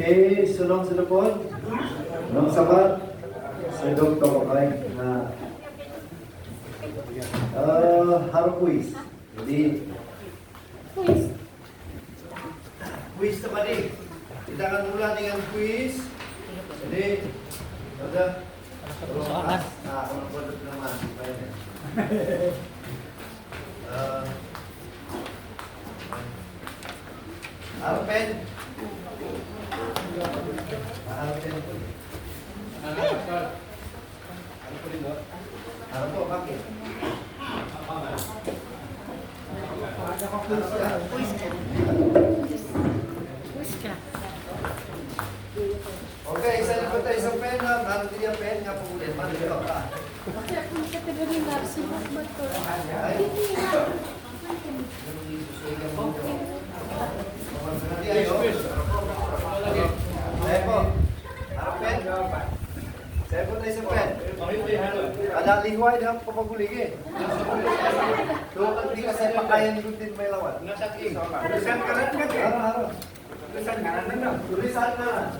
Okay, sulong sa lupon. Nung sabat, sa doktor ko kay na harap quiz. Jadi, quiz naman eh. Kita akan mulai dengan quiz. Jadi, ada soalan. Nah, kalau produk nama, Arpen. Harap po, bakit? Okay, isa na po tayo sa pen na. Meron din yung pen nga po ulit. Mano ito ka? Kasi ako yung kategory na simas ba ito? Saya po. Harap pen? Saya po tayo sa pen. Ada liway na papagulig eh. Doon ka hindi ka sa pakayan ni Kuntin may lawan. Tulisan ka rin ka. Haro-haro. Tulisan ka rin na. Tulisan na.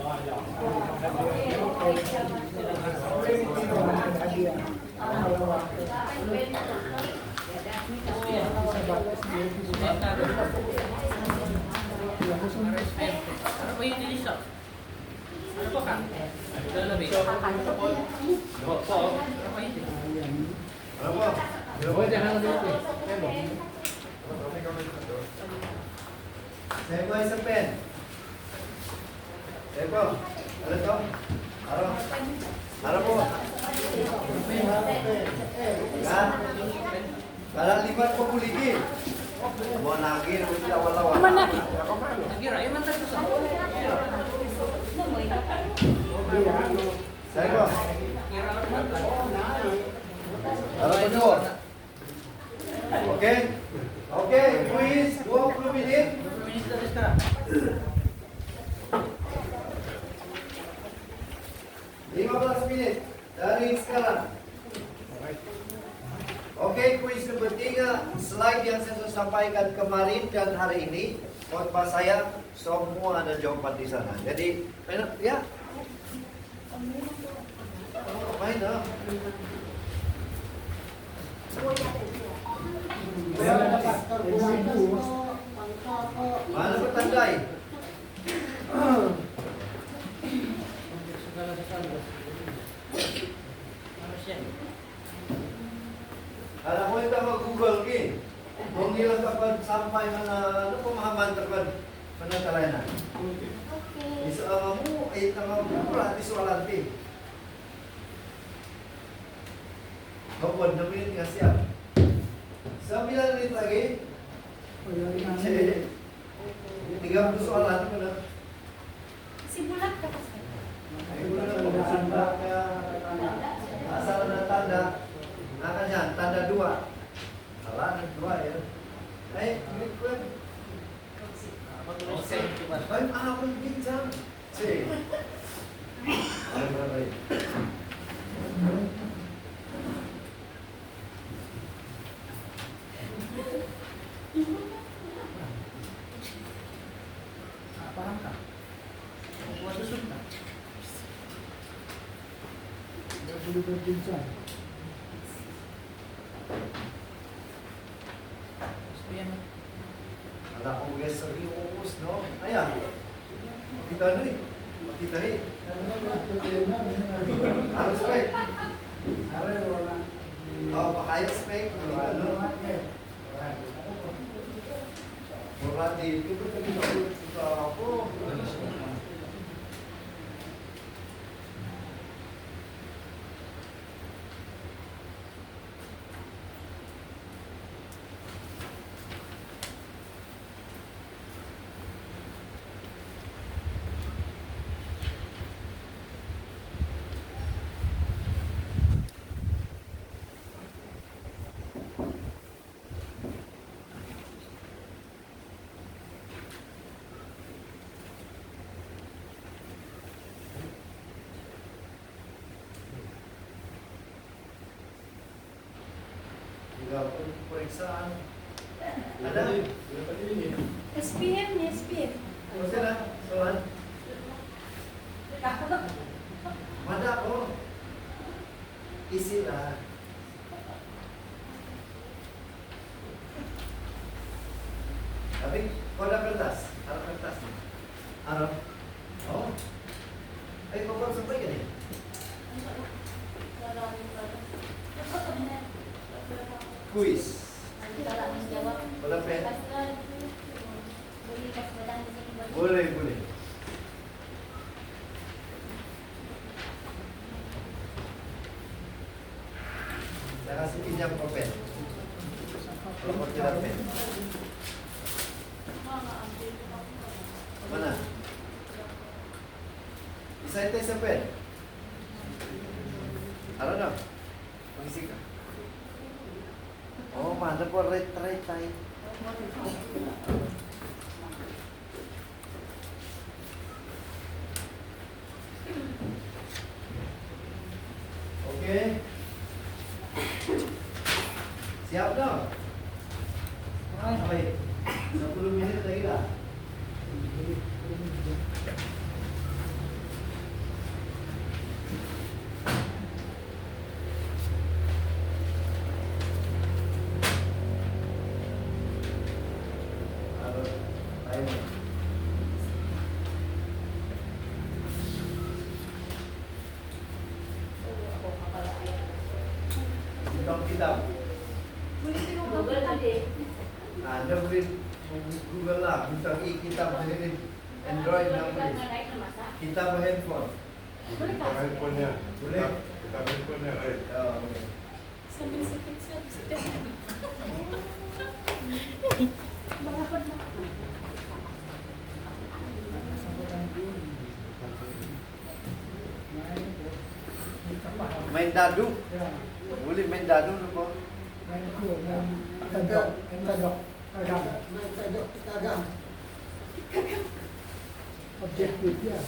Ano po yung nilisok? Ano po ka? Lalabi. Ano po? Ano po yun? Ano po? Saya po ay sa pen. Saya po. Ano to? Haro. Haro po. Ha? Kala libat po kuligi. Mo nagi na sila wala-wala. Mana? Nagira, yung mantas ko sa Saya po. Kira lang mantas. Haro po dua. Okay? Okay, quiz 20 menit. Minister Resta. Lima belas menit dari sekarang. Oke, kuis ketiga, slide yang saya sampaikan kemarin dan hari ini, khotbah saya semua ada jawaban di sana. Jadi, ya, main dong. Mana petandai? Kalau mo ito mag-google ki, kung nilang kapag sampay mga pemahaman kapag panatalayan na. Isa mo, ay tanga mo, rati soalanti. Kapag namin nga siya. Sa bilang ulit lagi, 30 soalan ko na. Simulat ka kasi. Ay, wala na mag-sanda kaya asal na tanda. Nakanya, tanda 2. Salah, 2 ya. Ini gue. Ay, ako yung ginjam. Si. Ay. Paham ka? Buat susut ka? Ada akong guys serius, no? Ayan. Makita na eh. Makita eh. Harus spek. Oh, pakaya spek. Ano? Berarti itu kita apa? Pemeriksaan. Ada? SPM ni SPM. Masih ada? Soalan? Mana ko? Isi na. Tapi kau ada kertas? Ada kertas nih? Ada? Oh. Ayo kau sampai kan ni? Kuis. Bola pen? Boleh, boleh. Saya kasih pinjam pulpen. Kalau mau tidak pen. Mana? Bisa tes pen? Ada dong? Mengisi kah? Oh, mana po red tayo. Okay. Siap dong? Baik. 10 minit lagi dah. Kitab. Anda boleh Google lah, misal kitab dari Android dan boleh. Kitab handphone. Handphonenya. Boleh? Kita handphonenya. Oh, boleh. Sambil sikit-sikit. Main dadu. Boleh main dadu lupa. Objektifnya.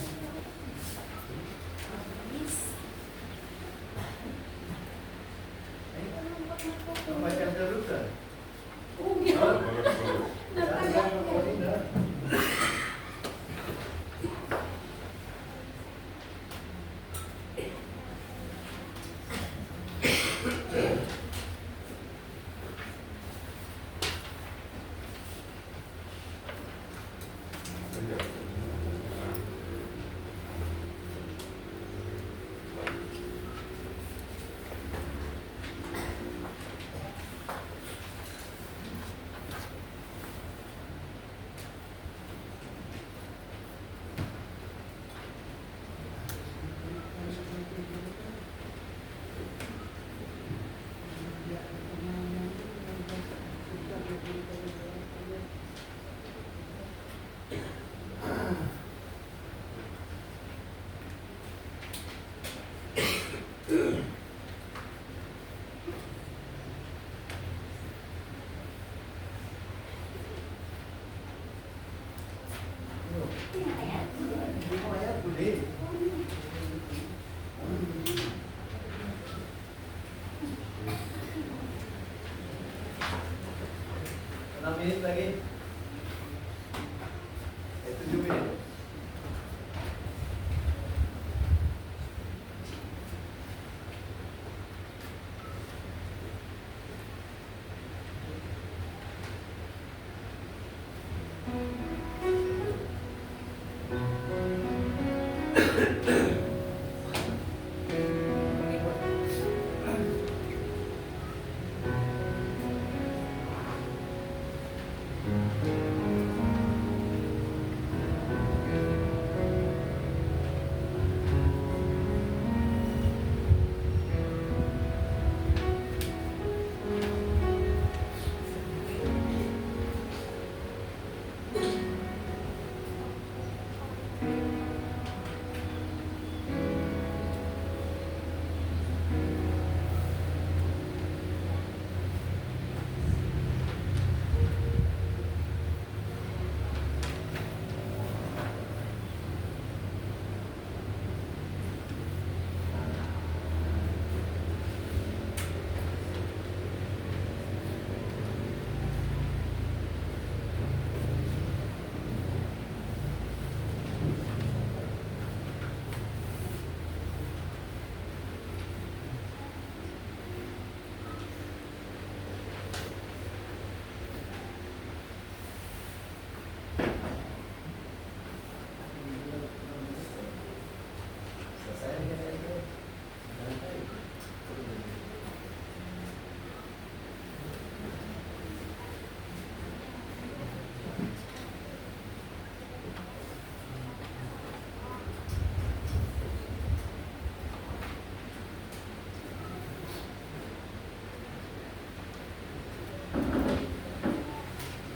Macam dadu kan? Oh, ya. Boleh. 6 minit lagi. 7 minit.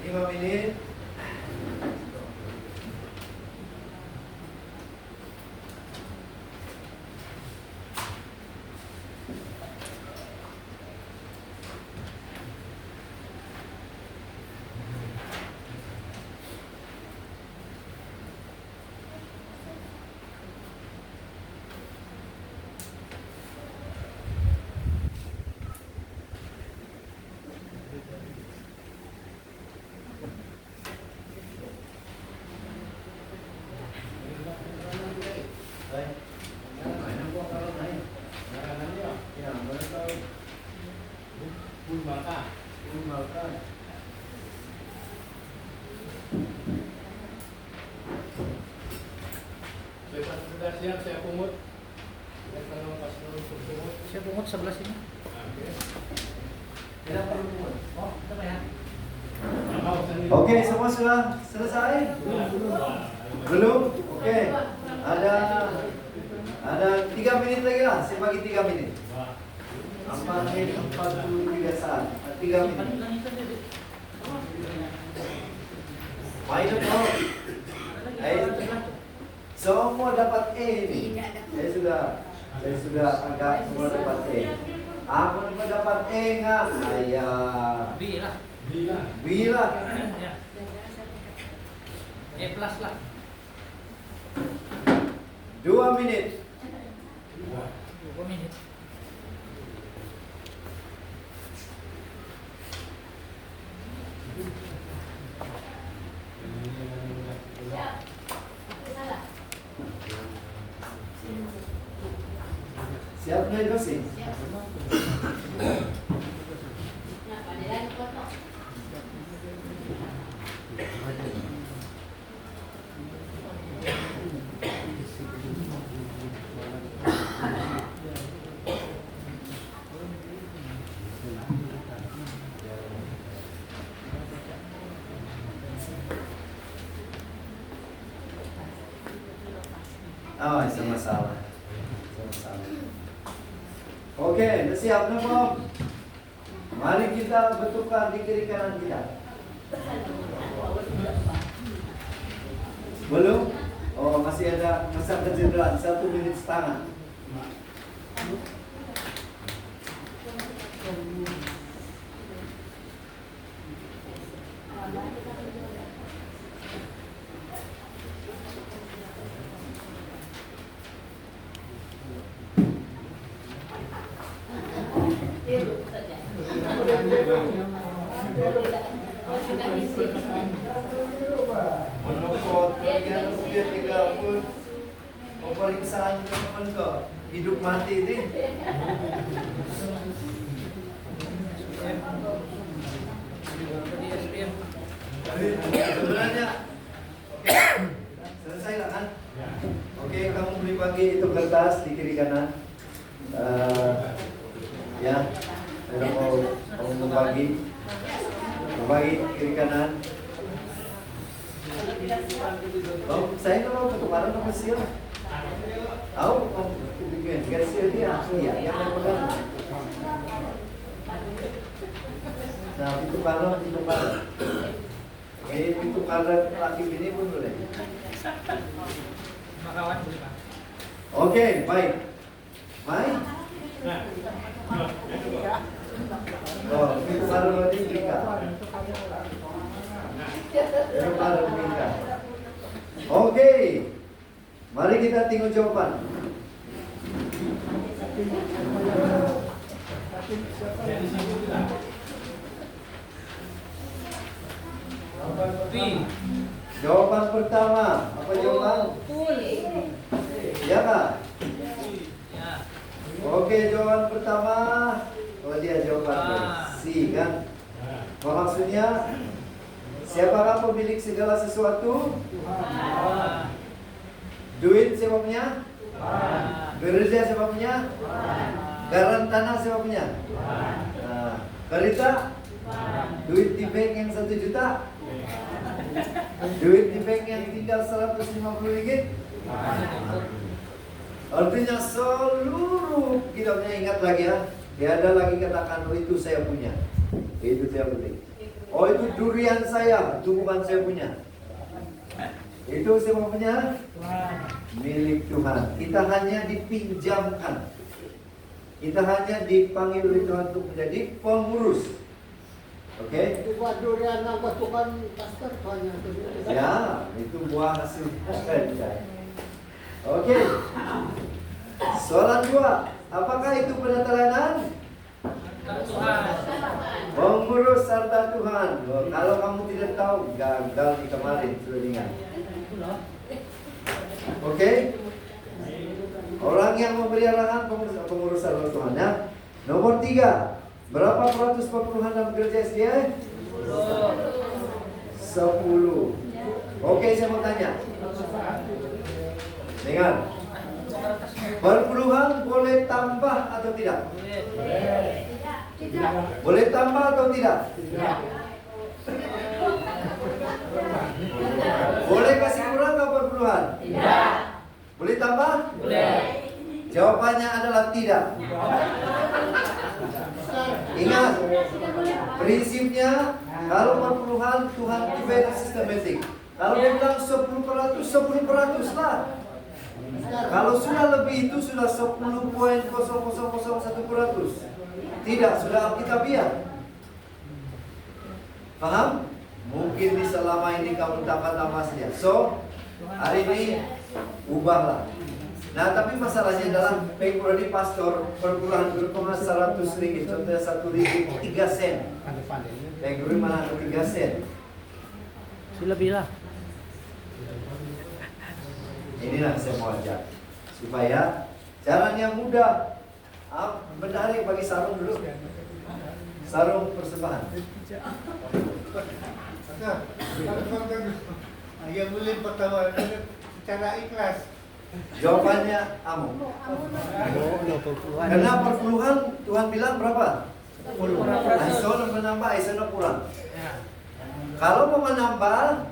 5 menit. Sudah siap saya pungut. Saya tolong pas dulu untuk pungut. Saya pungut sebelah sini. Oke. Tidak perlu pungut. Oh, coba ya. Oke, semua sudah selesai? Belum? Oke. Ada 3 menit lagi lah. Saya bagi 3 menit. 4 menit 43 saat. 3 menit. Main dong. Semua dapat E ini. Saya sudah agak semua dapat E. Aku dapat E nggak? Ayah. Bila. Ya. E plus lah. 2 menit. 2 menit. Siap na ito sih. Oh, sama-sama. Oke, udah siap na po? Mari kita bertukar di kiri kanan kita. Belum? Oh, masih ada masa kejuaraan 1 menit setengah. Menukot, bagian rupiah 30. Pemeriksaan teman ke hidup mati ini. Sebenarnya, oke, selesai lah kan? Oke, kamu beli bagi itu kertas di kiri kanan. Ya, saya mau membagi kiri kanan. Oh, saya kalau ketukaran sama siapa? Tahu? Oh, bikin kasih dia. Iya, yang pegang. Nah, itu kanan. Itu kanan laki ini pun boleh. Makawan boleh Pak. Oke, baik. Baik. Oh, itu kanan lagi berikan. Oke, mari kita tengok jawaban. Jawaban pertama, apa jawaban? Ya kak? Ya. Oke, jawaban pertama. Oh dia jawaban C kan? Maksudnya siapakah pemilik segala sesuatu? Duit siapa punya? Gereja siapa punya? Garan tanah siapa punya? Nah, kereta? Duit di bank yang 1 juta? Duit di bank yang tinggal 150 ringgit? Artinya seluruh kita punya, ingat lagi ya. Tiada lagi katakan, oh itu saya punya. Itu saya penting. Oh itu durian saya, itu bukan saya punya. Itu siapa punya? Milik Tuhan. Kita hanya dipinjamkan. Kita hanya dipanggil oleh Tuhan untuk menjadi pengurus. Oke? Itu buat durian yang bukan pastor hanya itu. Ya, itu buah hasil kerja. Oke. Soalan 2. Apakah itu penetelanan? Tuhan. Pengurus serta Tuhan. Oh, kalau kamu tidak tahu, gagal di kemarin sudah ingat. Oke? Orang yang memberi arahan pengurus serta Tuhan. Ya. Nomor 3. Berapa peratus perpuluhan dalam gereja SDA? 10. Oke, saya mau tanya. Dengar. Perpuluhan boleh tambah atau tidak? Boleh tambah atau tidak? Boleh kasih kurang atau perpuluhan? Tidak. Boleh tambah? Boleh. Jawabannya adalah tidak. Ingat, prinsipnya kalau perpuluhan Tuhan itu very systematic. Kalau dia bilang 10%, 10% lah. Kalau sudah lebih itu sudah 10,0001%. Tidak, sudah Alkitabiah. Paham? Mungkin di selama ini kamu tambah saja. So, hari ini ubahlah. Nah, tapi masalahnya adalah pengurus pastor perpuluhan berpenghasilan 100 ringgit, contohnya 1 ringgit 3 sen. Pengurus mana 3 sen? Sila bila. Inilah saya mau ajak supaya caranya mudah. Benar bagi sarung dulu. Sarung persembahan. Yang boleh pertama secara ikhlas. Jawabannya Amu. Karena perpuluhan Tuhan bilang berapa? 10. Aisyah menambah, Aisyah kurang. Kalau mau menambah,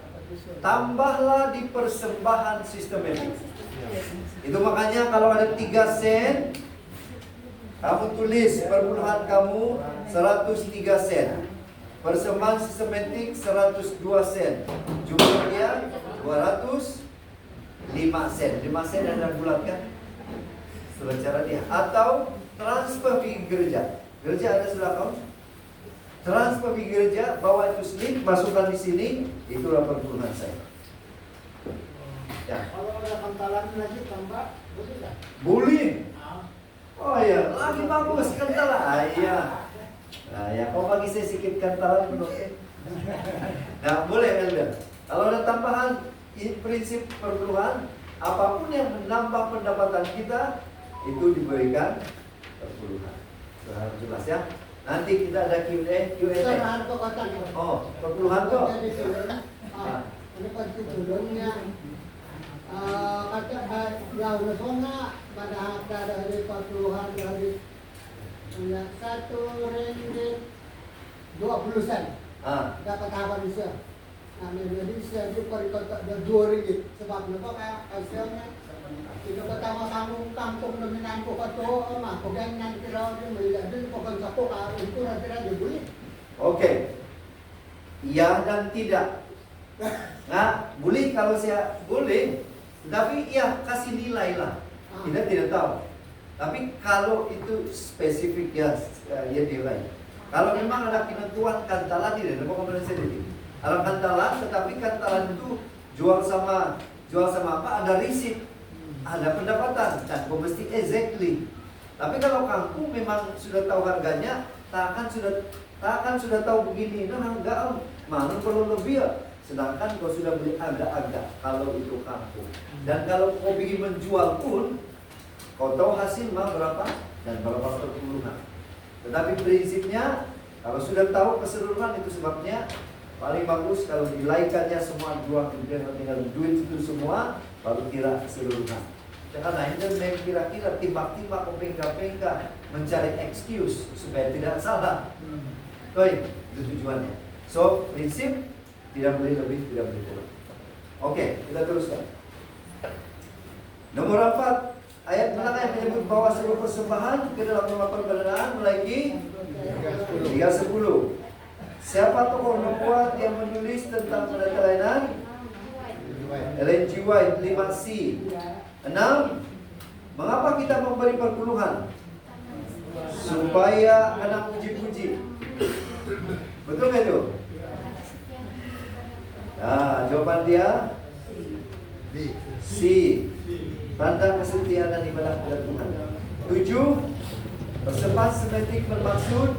tambahlah di persembahan sistematik. Itu makanya kalau ada 3 sen, kamu tulis perpuluhan kamu 103 sen. Persembahan sistematik 102 sen. Jumlahnya 205 sen. 5 sen Anda bulatkan. Sudah cara dia. Atau transfer di gereja. Gereja ada sudah kamu? Transfer di gereja, bawa itu slip, masukkan di sini, itulah perpuluhan saya. Ya. Kalau ada kantalan lagi tambah, boleh tak? Boleh. Oh ya, lagi bagus kentalan. Iya. Nah, ya kau bagi saya sedikit kentalan menurut. Nah, boleh Elder. Kalau ada tambahan prinsip perpuluhan, apapun yang menambah pendapatan kita itu diberikan perpuluhan. Sudah jelas ya. Nanti kita ada Q&A. Sekarang kau kata. Oh, perpuluhan kok. Jadi turun. Ini pasti turunnya. Kata ya udah sana pada harga dari perpuluhan dari 1 ringgit 20 sen. Dapat apa bisa? Nah, jadi saya juga kotak dia 2 ringgit. Sebab apa kayak hasilnya? Itu pertama kampung dominan kok to mah kok ganyan kira dia melihat pokok sako itu nanti boleh. Oke. Iya dan tidak. Nah, boleh kalau saya boleh, tapi ya kasih nilai lah. Kita tidak tahu. Tapi kalau itu spesifik ya nilai. Kalau memang ada ketentuan kantalan tidak ada kompetensi sendiri. Kalau kantalan, tetapi kantalan itu jual sama apa? Ada risit. Ada pendapatan, dan kau mesti exactly. Tapi kalau kampung memang sudah tahu harganya, tak akan sudah tahu begini. Nah, enggak, mana perlu lebih ya. Sedangkan kau sudah beli agak-agak kalau itu kampung. Dan kalau kau ingin menjual pun, kau tahu hasil mah berapa dan berapa perpuluhan. Tetapi prinsipnya, kalau sudah tahu keseluruhan itu sebabnya paling bagus kalau dilaikannya semua dua kemudian tinggal duit itu semua baru kira keseluruhan. Karena ini memang kira-kira timbak-timbak pengka-pengka mencari excuse supaya tidak salah. Baik, itu tujuannya. So, prinsip tidak boleh lebih, tidak boleh kurang. Oke, kita teruskan. Nomor 4, ayat mana yang menyebut bahwa seluruh persembahan ke dalam rumah perbedaan mulai 3:10. Siapa tokoh nubuat yang menulis tentang penata-layanan? Ellen G. White. 5C. 6. Mengapa kita memberi perpuluhan? Supaya anak puji-puji. Betul nggak itu? Nah, jawaban dia C. Tanda kesetiaan dan ibadah kepada Tuhan. 7. Persembahan semetik bermaksud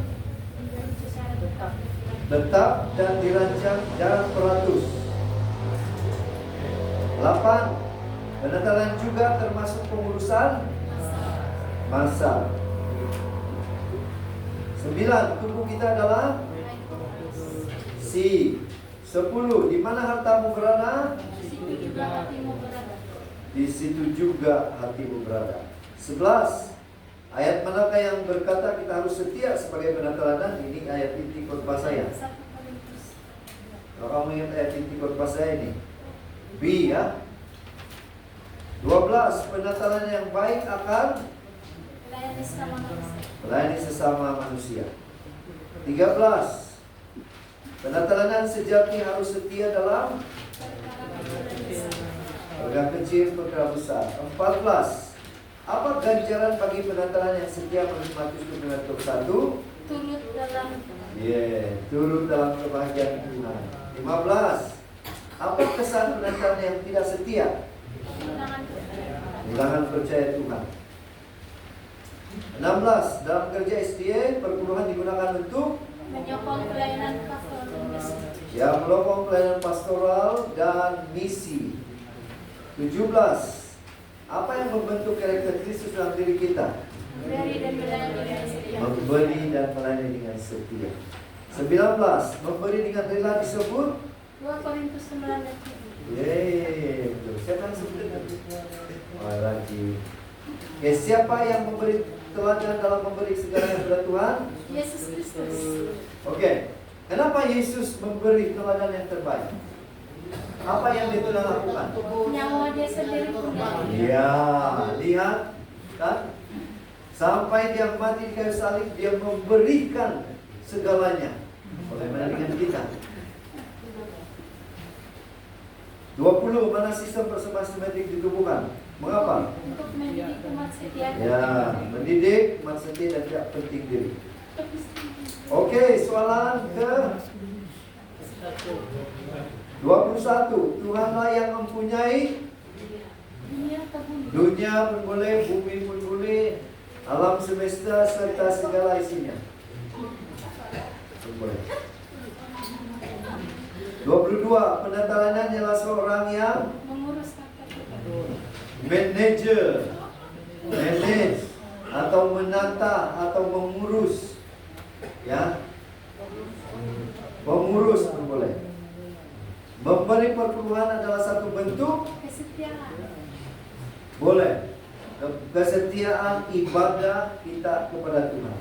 tetap dan dirancang dan teratur. 8. Penatalan juga termasuk pengurusan masa. 9. Tubuh kita adalah C. 10. Di mana hartamu berada? Di situ juga hatimu berada. 11. Ayat manakah yang berkata kita harus setia sebagai penatalanan? Ini ayat inti khotbah saya. Kalau kamu ingat ayat inti khotbah saya ini, B ya. 12. Penatalan yang baik akan melayani sesama manusia. 13. Penatalanan sejati harus setia dalam perkara kecil, perkara besar. 14. Apa ganjaran bagi penatalan yang setia menurut Matius 21? Turut dalam Turut dalam kebahagiaan Tuhan. 15. Apa kesan penatalan yang tidak setia? Kehilangan percaya Tuhan. 16. Dalam kerja SDA, perpuluhan digunakan untuk menyokong pelayanan pastoral ya, melopong pelayanan pastoral dan misi. 17. Apa yang membentuk karakter Kristus dalam diri kita? memberi dan melayani dengan setia. Memberi dan melayani dengan setia. 19. Memberi dengan rela disebut 2 Korintus 9 ayat 7. yeay, betul. Siapa yang sebutkan? Oh, lagi. Siapa yang memberi teladan dalam memberi segalanya kepada Tuhan? Yesus Kristus. Oke. Kenapa Yesus memberi teladan yang terbaik? Apa yang dia telah lakukan? Nyawa dia sendiri pun. Ya, lihat kan? Sampai dia mati di kayu salib, dia memberikan segalanya. Bagaimana dengan kita? 20. Mana sistem persembahan semetik ditubuhkan? Mengapa? Untuk mendidik umat setia. Ya, mendidik umat setia dan tidak penting diri. Oke, soalan ke 21. Tuhanlah yang mempunyai dunia pun boleh, bumi pun boleh, alam semesta serta segala isinya. Boleh. 22. Penatalanan ialah seorang yang mengurus rakyat. manage atau menata atau mengurus, ya, mengurus pun boleh. Memberi perpuluhan adalah satu bentuk Kesetiaan. boleh kesetiaan ibadah kita kepada Tuhan.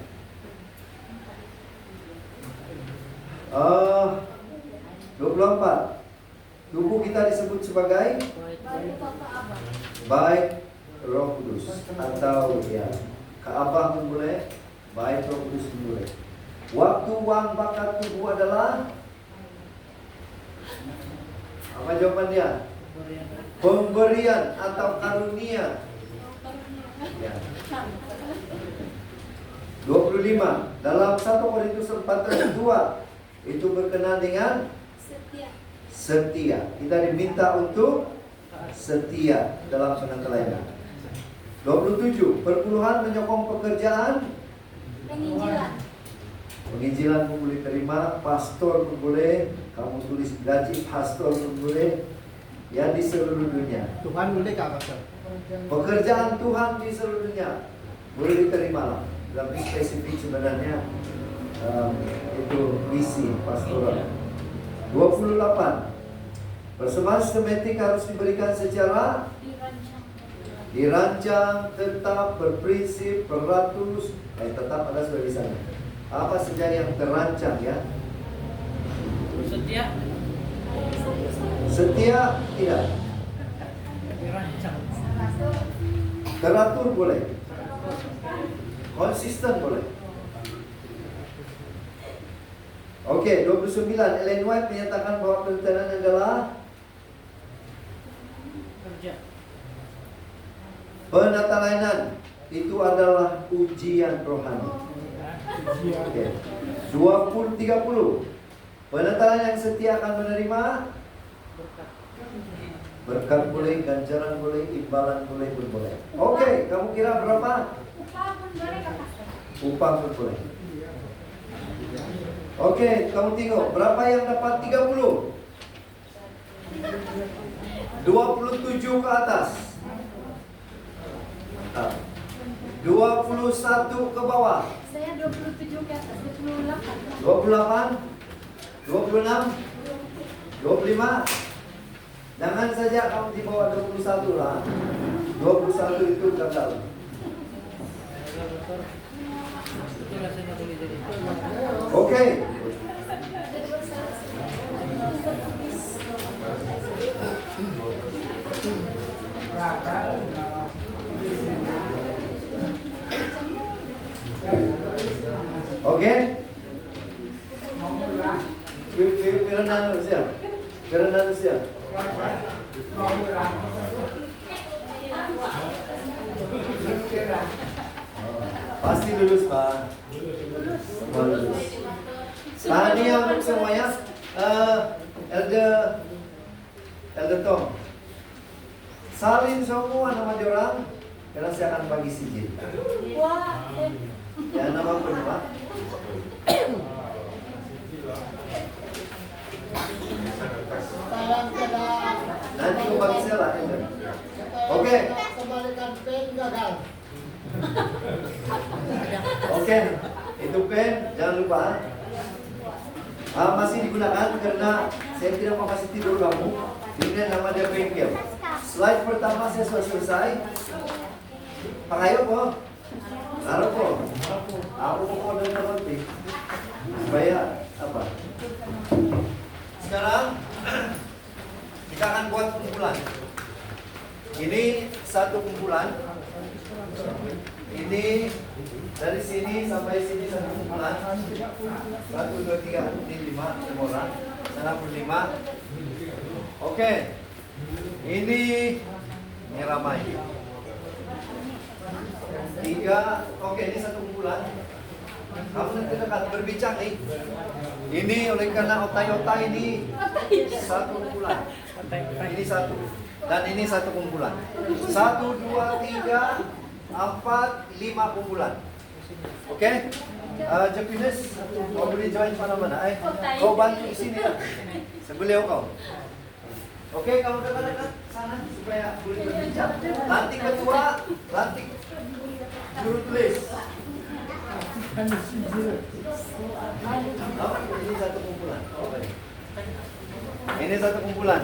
24. Tubuh kita disebut sebagai Bagi Bapak Abah. baik Roh Kudus atau ya Ka'bah pun boleh, baik Roh Kudus pun boleh. Waktu uang bakat tubuh adalah apa jawabannya? Pemberian atau karunia. Ya. 25. Dalam 1 Korintus 4 ayat 2 itu berkenaan dengan Setia. setia. Kita diminta untuk setia dalam penatalayanan. 27. Perpuluhan menyokong pekerjaan Penginjilan. penginjilan pun boleh terima, pastor pun boleh, kamu tulis gaji pastor pun boleh, ya di seluruh dunia. Tuhan boleh kah pastor? Pekerjaan Tuhan di seluruh dunia boleh diterima lah. Tapi spesifik sebenarnya itu misi pastoral. 28. Persembahan semetik harus diberikan secara dirancang, tetap, berprinsip, beratur. Tetap ada sudah di sana. Apa saja yang terancang ya? Setia. Setia tidak. Dirancang. Teratur boleh. Konsisten boleh. Oke, 29. Ellen White menyatakan bahwa perhutanan adalah Kerja. penata layanan. Itu adalah ujian rohani. Oke. 20-30. Penata layanan yang setia akan menerima Berkat. berkat boleh, ganjaran boleh, imbalan boleh, pun boleh. Oke, kamu kira berapa? Upah pun boleh kakak. Upah pun boleh. Oke, kamu tengok berapa yang dapat 30? 27 ke atas. 21 ke bawah. Saya 27 ke atas, 28. 28, 26, 25. Jangan saja kamu di bawah 21 lah. 21 itu gagal. Itu rasanya boleh jadi. Oke. Oke. Kerana siap. Kerana siap. Pasti lulus, Pak. Semua lulus. Tahniah untuk semuanya. Elder Tom. Salin semua nama diorang. Karena saya akan bagi sijil. Wah, Ya, nama pun, Pak. Sekarang kita Nanti aku bagi saya lah, Elder. Oke. kembalikan pen gagal. Oke, itu pen, jangan lupa. Masih digunakan karena saya tidak mau kasih tidur kamu. Ini nama dia bengkel. Slide pertama saya sudah selesai. Pakai apa? Taruh po. Aku mau dan nanti. Supaya apa? Sekarang kita akan buat kumpulan. Ini satu kumpulan. Ini dari sini sampai sini satu kumpulan. 1, 2, 3, ini 5 orang. Sana pun 5. Oke. Ini ramai. 3. Oke, ini satu kumpulan. Kamu nanti dekat berbincang nih. Ini oleh karena otai-otai ini satu kumpulan. Ini satu. Dan ini satu kumpulan. 1, 2, 3, 4, 5 kumpulan. Oke? Jepines, kau boleh join mana-mana. Kau bantu di sini lah. Sebeliau kau. Oke, kamu dekat-dekat sana supaya boleh berbincang. Lantik ketua, lantik juru tulis. Ini satu kumpulan. Ini satu kumpulan. Ini kumpulan.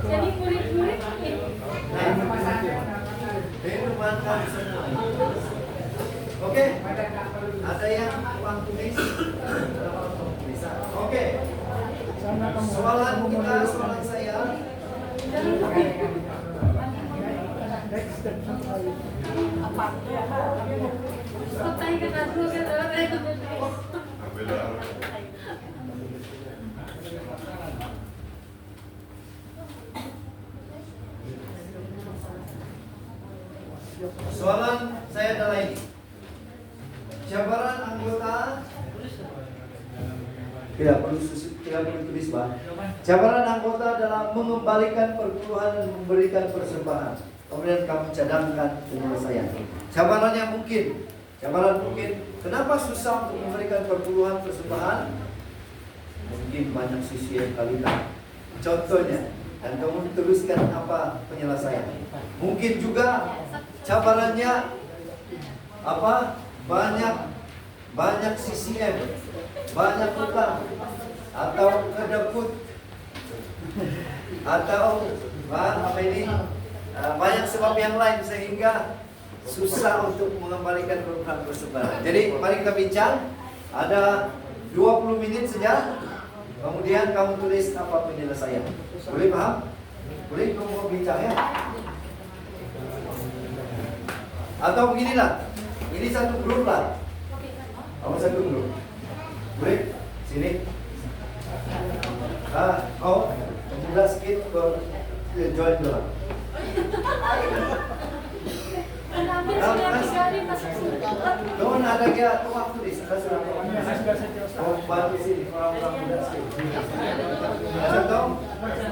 jadi murid-murid. Oke, ada yang uang tulis? Bisa. Oke. Soalan kita, soalan saya. Soalan saya adalah ini. Jabaran anggota tidak perlu tulis, Pak. Jabaran anggota adalah mengembalikan perpuluhan dan memberikan persembahan. Kemudian kamu cadangkan penyelesaian. Jabarannya mungkin. Jabaran mungkin. Kenapa susah untuk memberikan perpuluhan persembahan? Mungkin banyak sisi yang kali tak. Contohnya, dan kamu tuliskan apa penyelesaian. Mungkin juga cabarannya apa? Banyak CCM, banyak utang, atau kedekut, atau apa ini? Banyak sebab yang lain sehingga susah untuk mengembalikan perpuluhan persembahan. Jadi mari kita bincang. Ada 20 menit saja. Kemudian kamu tulis apa penyelesaian. Boleh paham? Boleh kamu mau bincang ya? Atau beginilah, ini satu grup lah. Kamu satu grup. Boleh? Sini. Kau sudah skip ke join dulu. Doon ada kaya waktu di sebelah sana. Oh, baru di sini orang-orang muda skip. Contoh,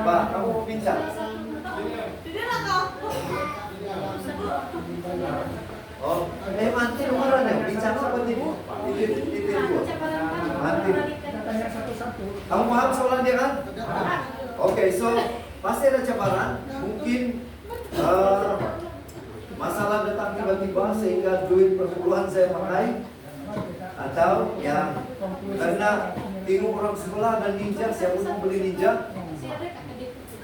Pak, kamu mau bincang? Oh, mati lumaran ya. Bincang apa nih? Titik dua. Mati. Kamu paham soalan dia kan? Oke, so pasti ada cabaran. Mungkin masalah datang tiba-tiba sehingga duit perpuluhan saya pakai, atau ya karena tengok orang sekolah dan ninja, siapa mau beli ninja?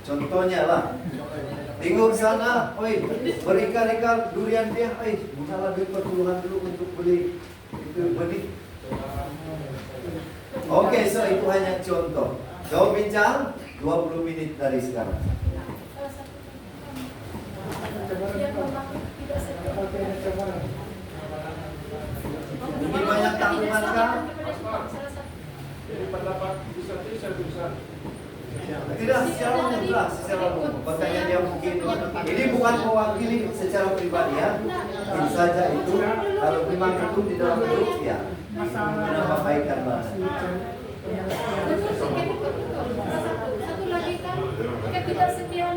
Contohnya lah, tengok sana, oi berika-rika durian dia, masalah duit perpuluhan dulu untuk beli itu benih. Oke, so itu hanya contoh. Jawab bincang 20 menit dari sekarang. Ini banyak tanggungan kan? Jadi pendapat bisa bisa. Tidak secara umum lah, secara umum. Makanya dia mungkin ini bukan mewakili secara pribadi ya. Itu saja itu. Kalau memang itu di dalam grup ya, menambahkan banget. Satu lagi kan ketidaksetiaan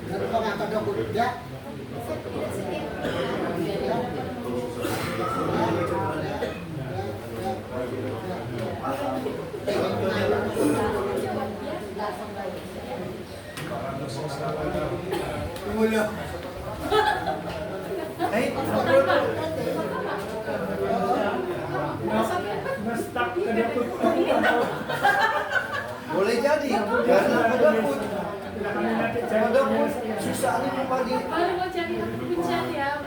Nanti kau ngangkat dong, ya. Boleh jadi karena ada pun susah nih membagi. baru mau cari pencet ya.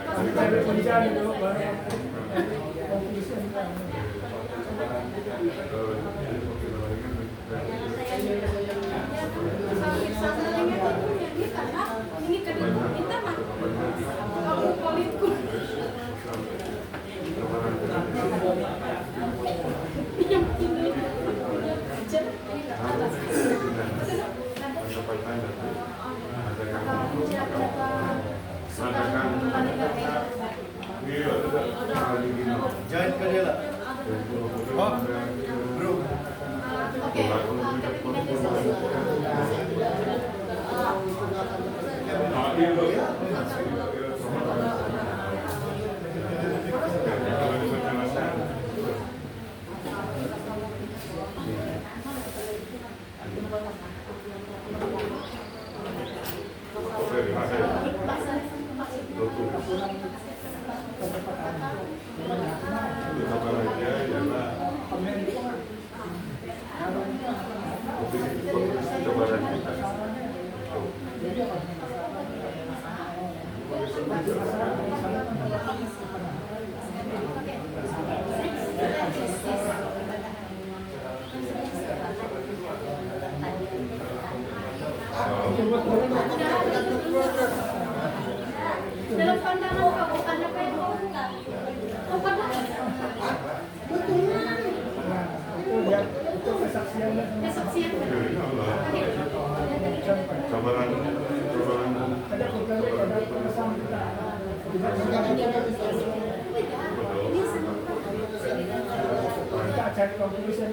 Ini kedua kita mah kamu politku. Yang ini Join ke dia lah. Oh, bro. oke, dalam pandangan kamu anda kayak mau enggak? Bukan Itu kesaksian. kesaksian. Kita cari konklusi.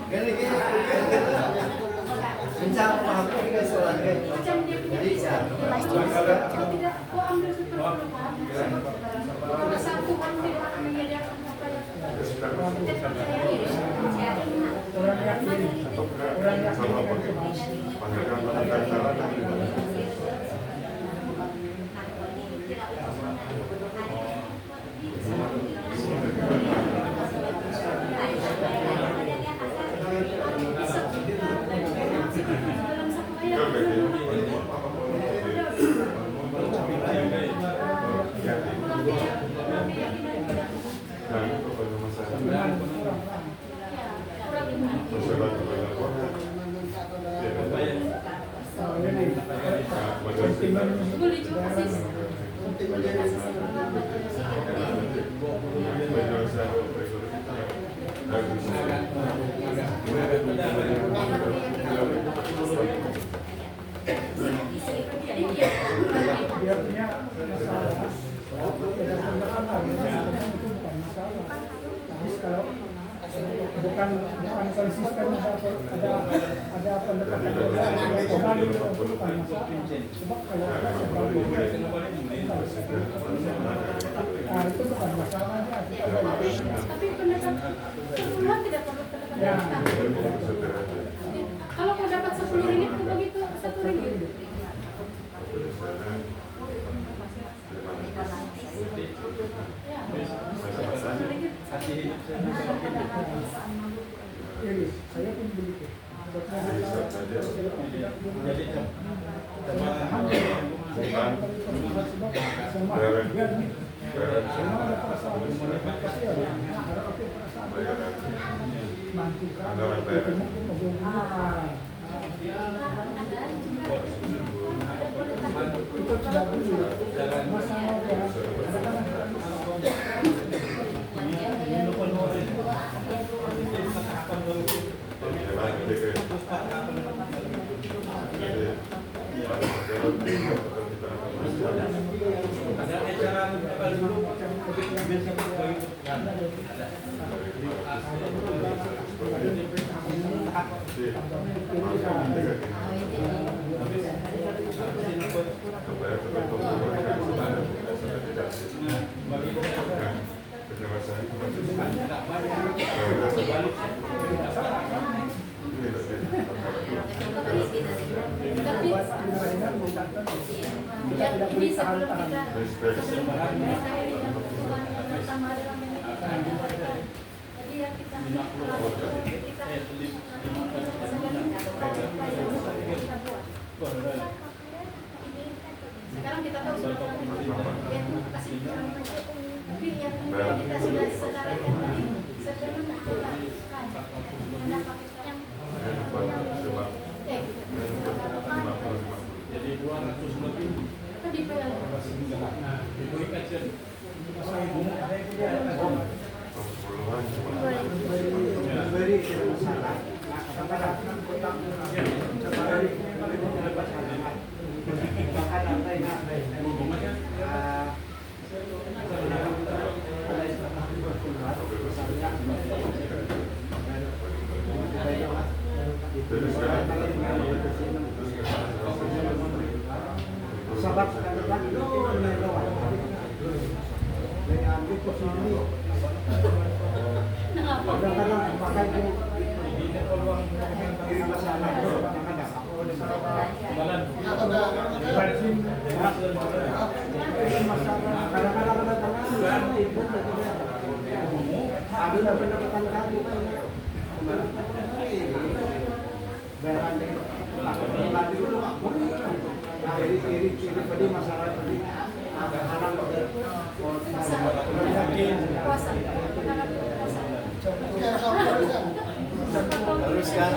Gini. Bincang paham ini guys soalan guys. Jadi ya. Tidak, kok ambil superpuluhan? Satu kan tidak akan menyediakan apa yang Orang yakin. Orang yakin. dalam satu ayat. Boleh juga kasih. Untuk menjadi dia punya masalah. Itu bukan masalah. Tapi kalau bukan konsisten ada pendekatan kembali itu bukan masalah. Sebab kalau itu bukan masalahnya. Tapi pendekatan semua tidak perlu pendekatan. Kalau kau dapat 10 ringgit, kau bagi itu 1 ringgit. Ini saya pun begitu. Itu tidak dulu masalah Sekarang kita tahu sudah kasih tapi yang kita sudah sekarang sebelum Jadi 200 lebih. tadi Nah, itu kajian. sahabat kadang-kadang pakai itu Teruskan.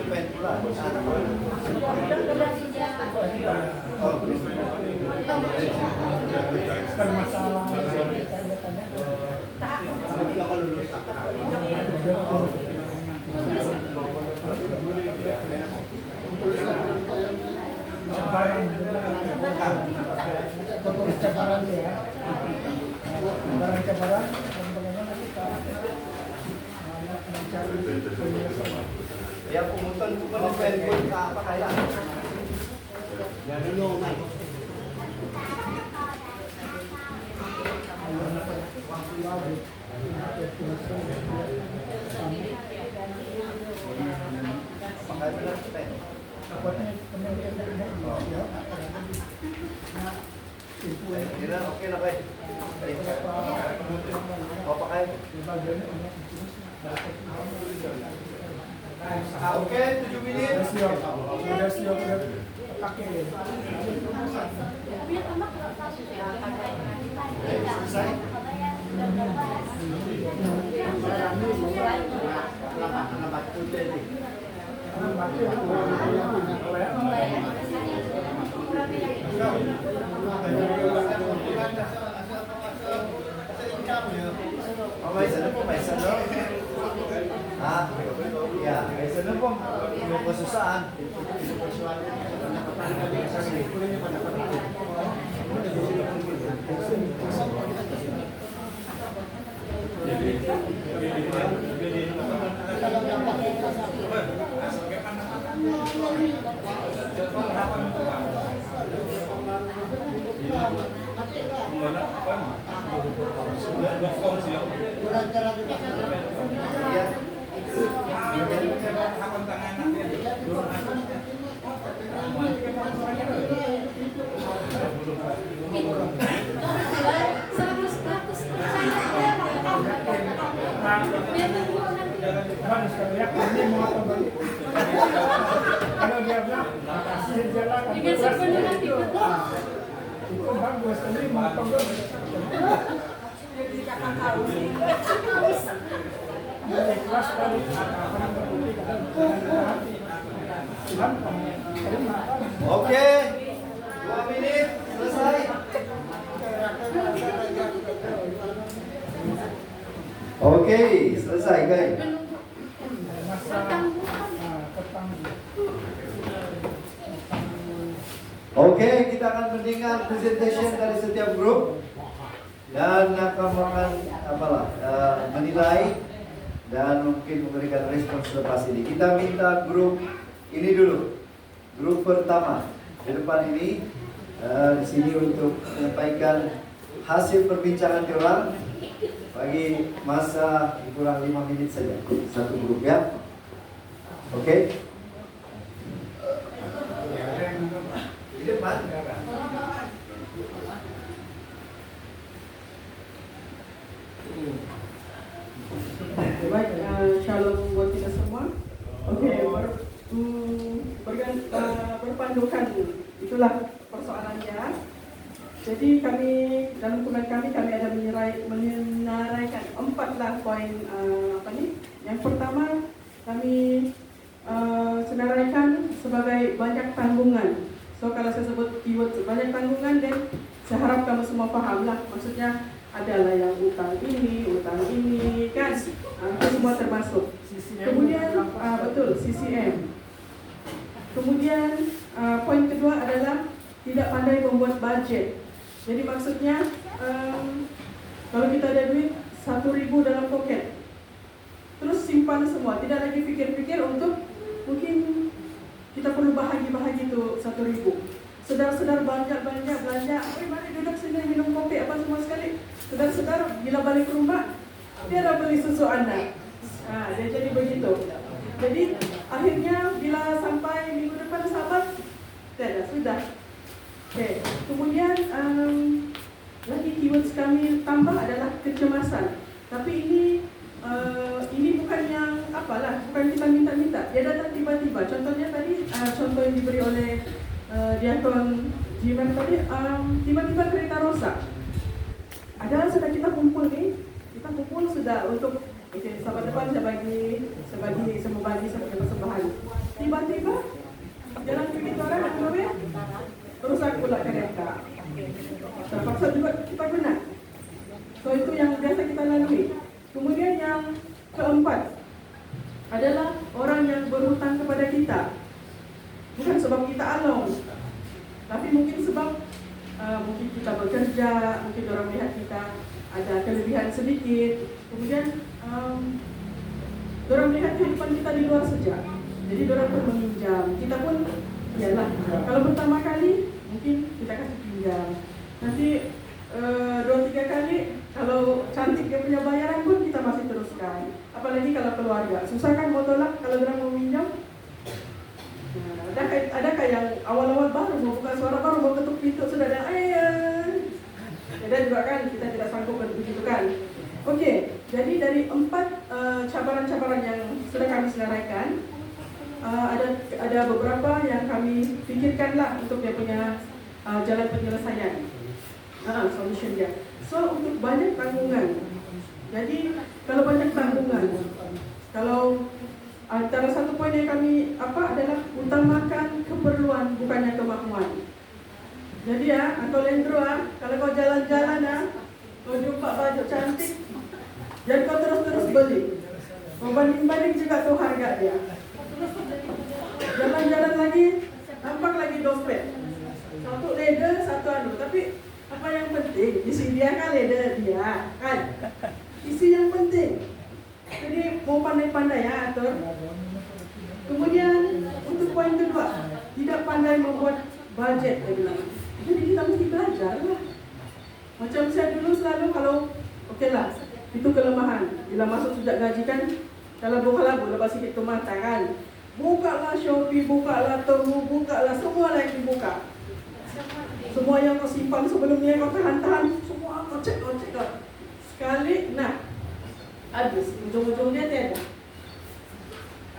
Pen pula. Cabaran ya, cabaran dan bagaimana kita mencari penyelesaian. Ya pumutan itu kan pen pun apa kaya. Ya dulu kan. Pakai benar pen. Kira oke lah baik. Mau pakai? Oke, 7 menit. Sudah siap pakai. Selesai. May sana po, may sana. Ah, ya, may sana po. Yung kasusaan. Harus teriak, ini mau apa balik? Kalau dia bilang, kasih jalan. Dengan sepenuh hati betul. Itu bagus, ini mau apa balik? Jadi kelas dari apa yang berbudi hati. Gampang, terima. Oke. 2 menit selesai. Oke, selesai guys. Oke, kita akan mendengar presentation dari setiap grup dan akan menilai dan mungkin memberikan respon selepas ini. Kita minta grup ini dulu, grup pertama di depan ini di sini untuk menyampaikan hasil perbincangan diorang bagi masa kurang 5 menit saja satu grup ya. Oke. Di depan. Baik, shalom buat kita semua. Oke, berpandukan itulah persoalannya. Jadi kami dalam tugas kami ada menyenaraikan 4 poin Yang pertama kami senaraikan sebagai banyak tanggungan. So kalau saya sebut keyword banyak tanggungan, dan saya harap kamu semua paham lah. Maksudnya adalah yang utang ini kan, itu semua termasuk. Kemudian betul CCM. Kemudian poin kedua adalah tidak pandai membuat budget. Jadi maksudnya kalau kita ada duit 1.000 dalam poket, terus simpan semua, tidak lagi pikir-pikir untuk mungkin kita perlu bahagi tuh 1.000. Sedar-sedar belanja, mari duduk sini minum kopi apa semua sekali. Sedar-sedar bila balik ke rumah dia dah beli susu anak. Dia jadi begitu. Jadi akhirnya bila sampai minggu depan sahabat, sudah. Oke. Kemudian lagi keywords kami tambah adalah kecemasan. Tapi ini bukan yang bukan kita minta-minta. Dia datang tiba-tiba. Contohnya tadi contoh yang diberi oleh Diakon Jiman tadi, tiba-tiba kereta rosak. Adalah sudah kita kumpul sudah untuk sahabat depan saya bagi sebagai persembahan. Tiba-tiba jalan pergi orang yang rusak pula kereta. Terpaksa juga kita guna. So itu yang biasa kita lalui. Kemudian yang keempat adalah orang yang berhutang kepada kita. Bukan sebab kita along, tapi mungkin sebab mungkin kita bekerja, mungkin orang melihat kita ada kelebihan sedikit. Kemudian orang melihat kehidupan kita di luar saja. Jadi orang pun meminjam. Kita pun iyalah. Kalau pertama kali mungkin kita kasih pinjam. Nanti 2-3 kali kalau cantik dia punya bayaran pun kita masih teruskan. Apalagi kalau keluarga. Susah kan mau tolak kalau orang mau minjam. Adakah yang awal-awal baru mau buka suara baru mau ketuk pintu sudah ada dan juga kan kita tidak sanggup begitu kan. Oke, jadi dari 4 cabaran-cabaran yang sudah kami senaraikan, ada beberapa yang kami pikirkanlah untuk dia punya jalan penyelesaian. solution dia. So untuk banyak tanggungan. Jadi kalau banyak tanggungan, kalau antara satu poin yang kami adalah utamakan keperluan bukannya kemampuan. Jadi Uncle Andrew kalau kau jalan-jalan kau jumpa baju cantik, jadi kau terus beli. Kau banding-banding juga tuh harga dia. Jalan-jalan lagi, nampak lagi dompet. Satu leather, satu tapi apa yang penting? Isi dia kan leather dia, kan? Isi yang penting. Jadi mau pandai-pandai atur. Kemudian untuk poin kedua, tidak pandai membuat budget dia bilang. Jadi kita mesti belajar lah. Macam saya dulu selalu kalau lah, itu kelemahan. Bila masuk sejak gaji kan, kalau buka labu lepas sikit tu mata kan. Bukalah Shopee, bukalah Temu, bukalah semua yang dibuka. Semua yang kau simpan sebelumnya kau tahan-tahan, semua kau cek. Sekali, habis. Ujung-ujungnya tiada.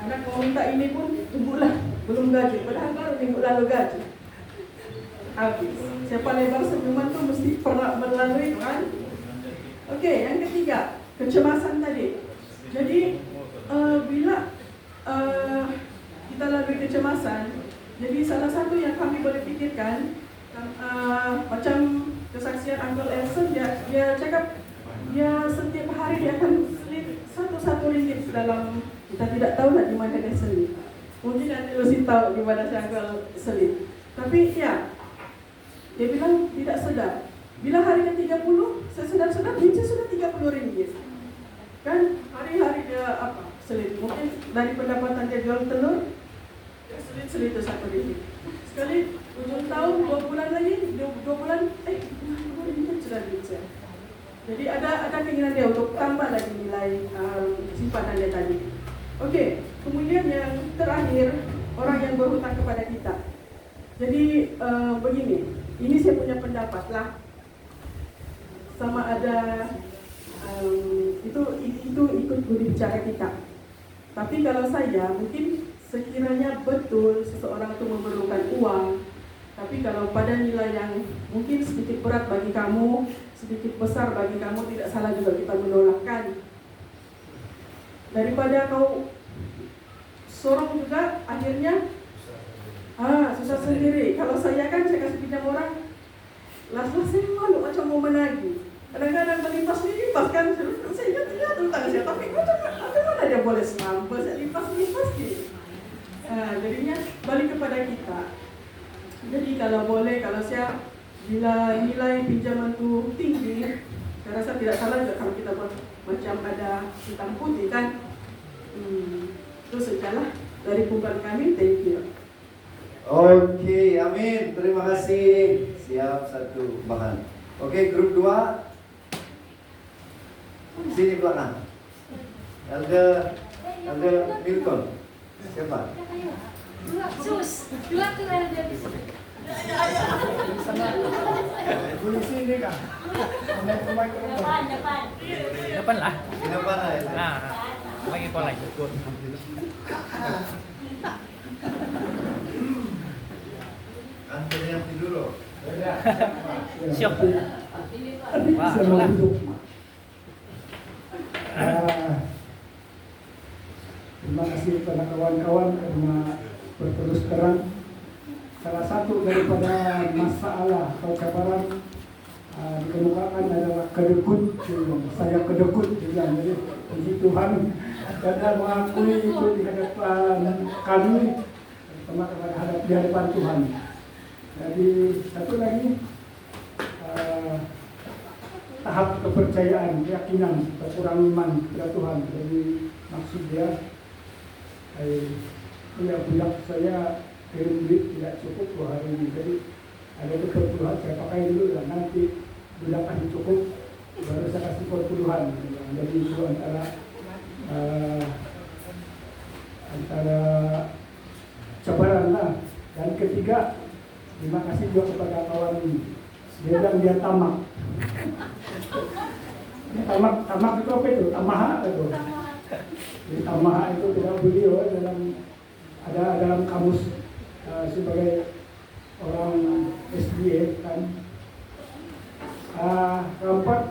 Anak mau minta ini pun tunggulah, belum gaji. Padahal baru minggu lalu gaji. Habis. Siapa lebar senyuman tu mesti pernah melalui kan? Okey, yang ketiga, kecemasan tadi. Jadi bila kita lalui kecemasan, jadi salah satu yang kami boleh fikirkan, macam kesaksian Uncle Elson, dia cakap dia setiap hari dia akan selit satu ringgit dalam, kita tidak tahu lah di mana dia selit. Mungkin nanti Lucy tahu di mana si Uncle selit. Tapi dia bilang tidak sedar. Bila hari ke-30, saya sedar-sedar duitnya sudah 30 ringgit. Kan hari-hari dia selit. Mungkin dari pendapatan dia jual telur, dia selit itu 1 ringgit. Sekali ujung tahun 2 bulan lagi, 2 bulan, 2 ringgit sudah duitnya. Jadi ada keinginan dia untuk tambah lagi nilai simpanan dia tadi. Okey, kemudian yang terakhir, orang yang berhutang kepada kita. Jadi begini, ini saya punya pendapat lah. Sama ada itu ikut budi bicara kita. Tapi kalau saya mungkin sekiranya betul seseorang itu memerlukan uang, tapi kalau pada nilai yang mungkin sedikit berat bagi kamu, sedikit besar bagi kamu, tidak salah juga kita menolakkan. Daripada kau sorong juga akhirnya susah sendiri. Kalau saya kan saya kasih pinjam orang, last-last saya malu macam mau menagih. Kadang-kadang melipas kan, saya ingat tentang saya, tapi bagaimana dia boleh sampai saya lipas gitu. Jadinya balik kepada kita. Jadi kalau boleh, kalau saya bila nilai pinjaman itu tinggi, saya rasa tidak salah juga kalau kita buat macam ada hitam putih kan. Itu sajalah dari kumpulan kami. Thank you. Okey, amin. Terima kasih. Siap satu bahan. Okey, grup 2. Sini belakang. Ada Milton. Siapa? Sus, dua tu ada di sini. Polisi ini kan. Depan lah. Di depan aja. Bagi kau lagi. Antar yang tidur loh. Siap. Wah, Saya mau duduk. Terima kasih kepada kawan-kawan karena berterus terang. Salah satu daripada masalah atau cabaran dikemukakan adalah kedekut. Saya kedekut juga. Jadi puji Tuhan karena mengakui itu di hadapan kami, terutama di hadapan Tuhan. Jadi satu lagi tahap kepercayaan, keyakinan, kurang iman kepada Tuhan. Jadi maksud dia, budak saya kirim duit tidak cukup 2 hari ini. Jadi ada keperluan saya pakai dulu lah, nanti budak akan cukup baru saya kasih perpuluhan. Jadi itu antara cabaran lah. Dan ketiga, terima kasih juga kepada kawan ini. Dia bilang dia tamak. Tamak itu apa itu? Tamaha itu. Jadi tamaha itu tidak beliau dalam kamus sebagai orang SBA kan. Keempat,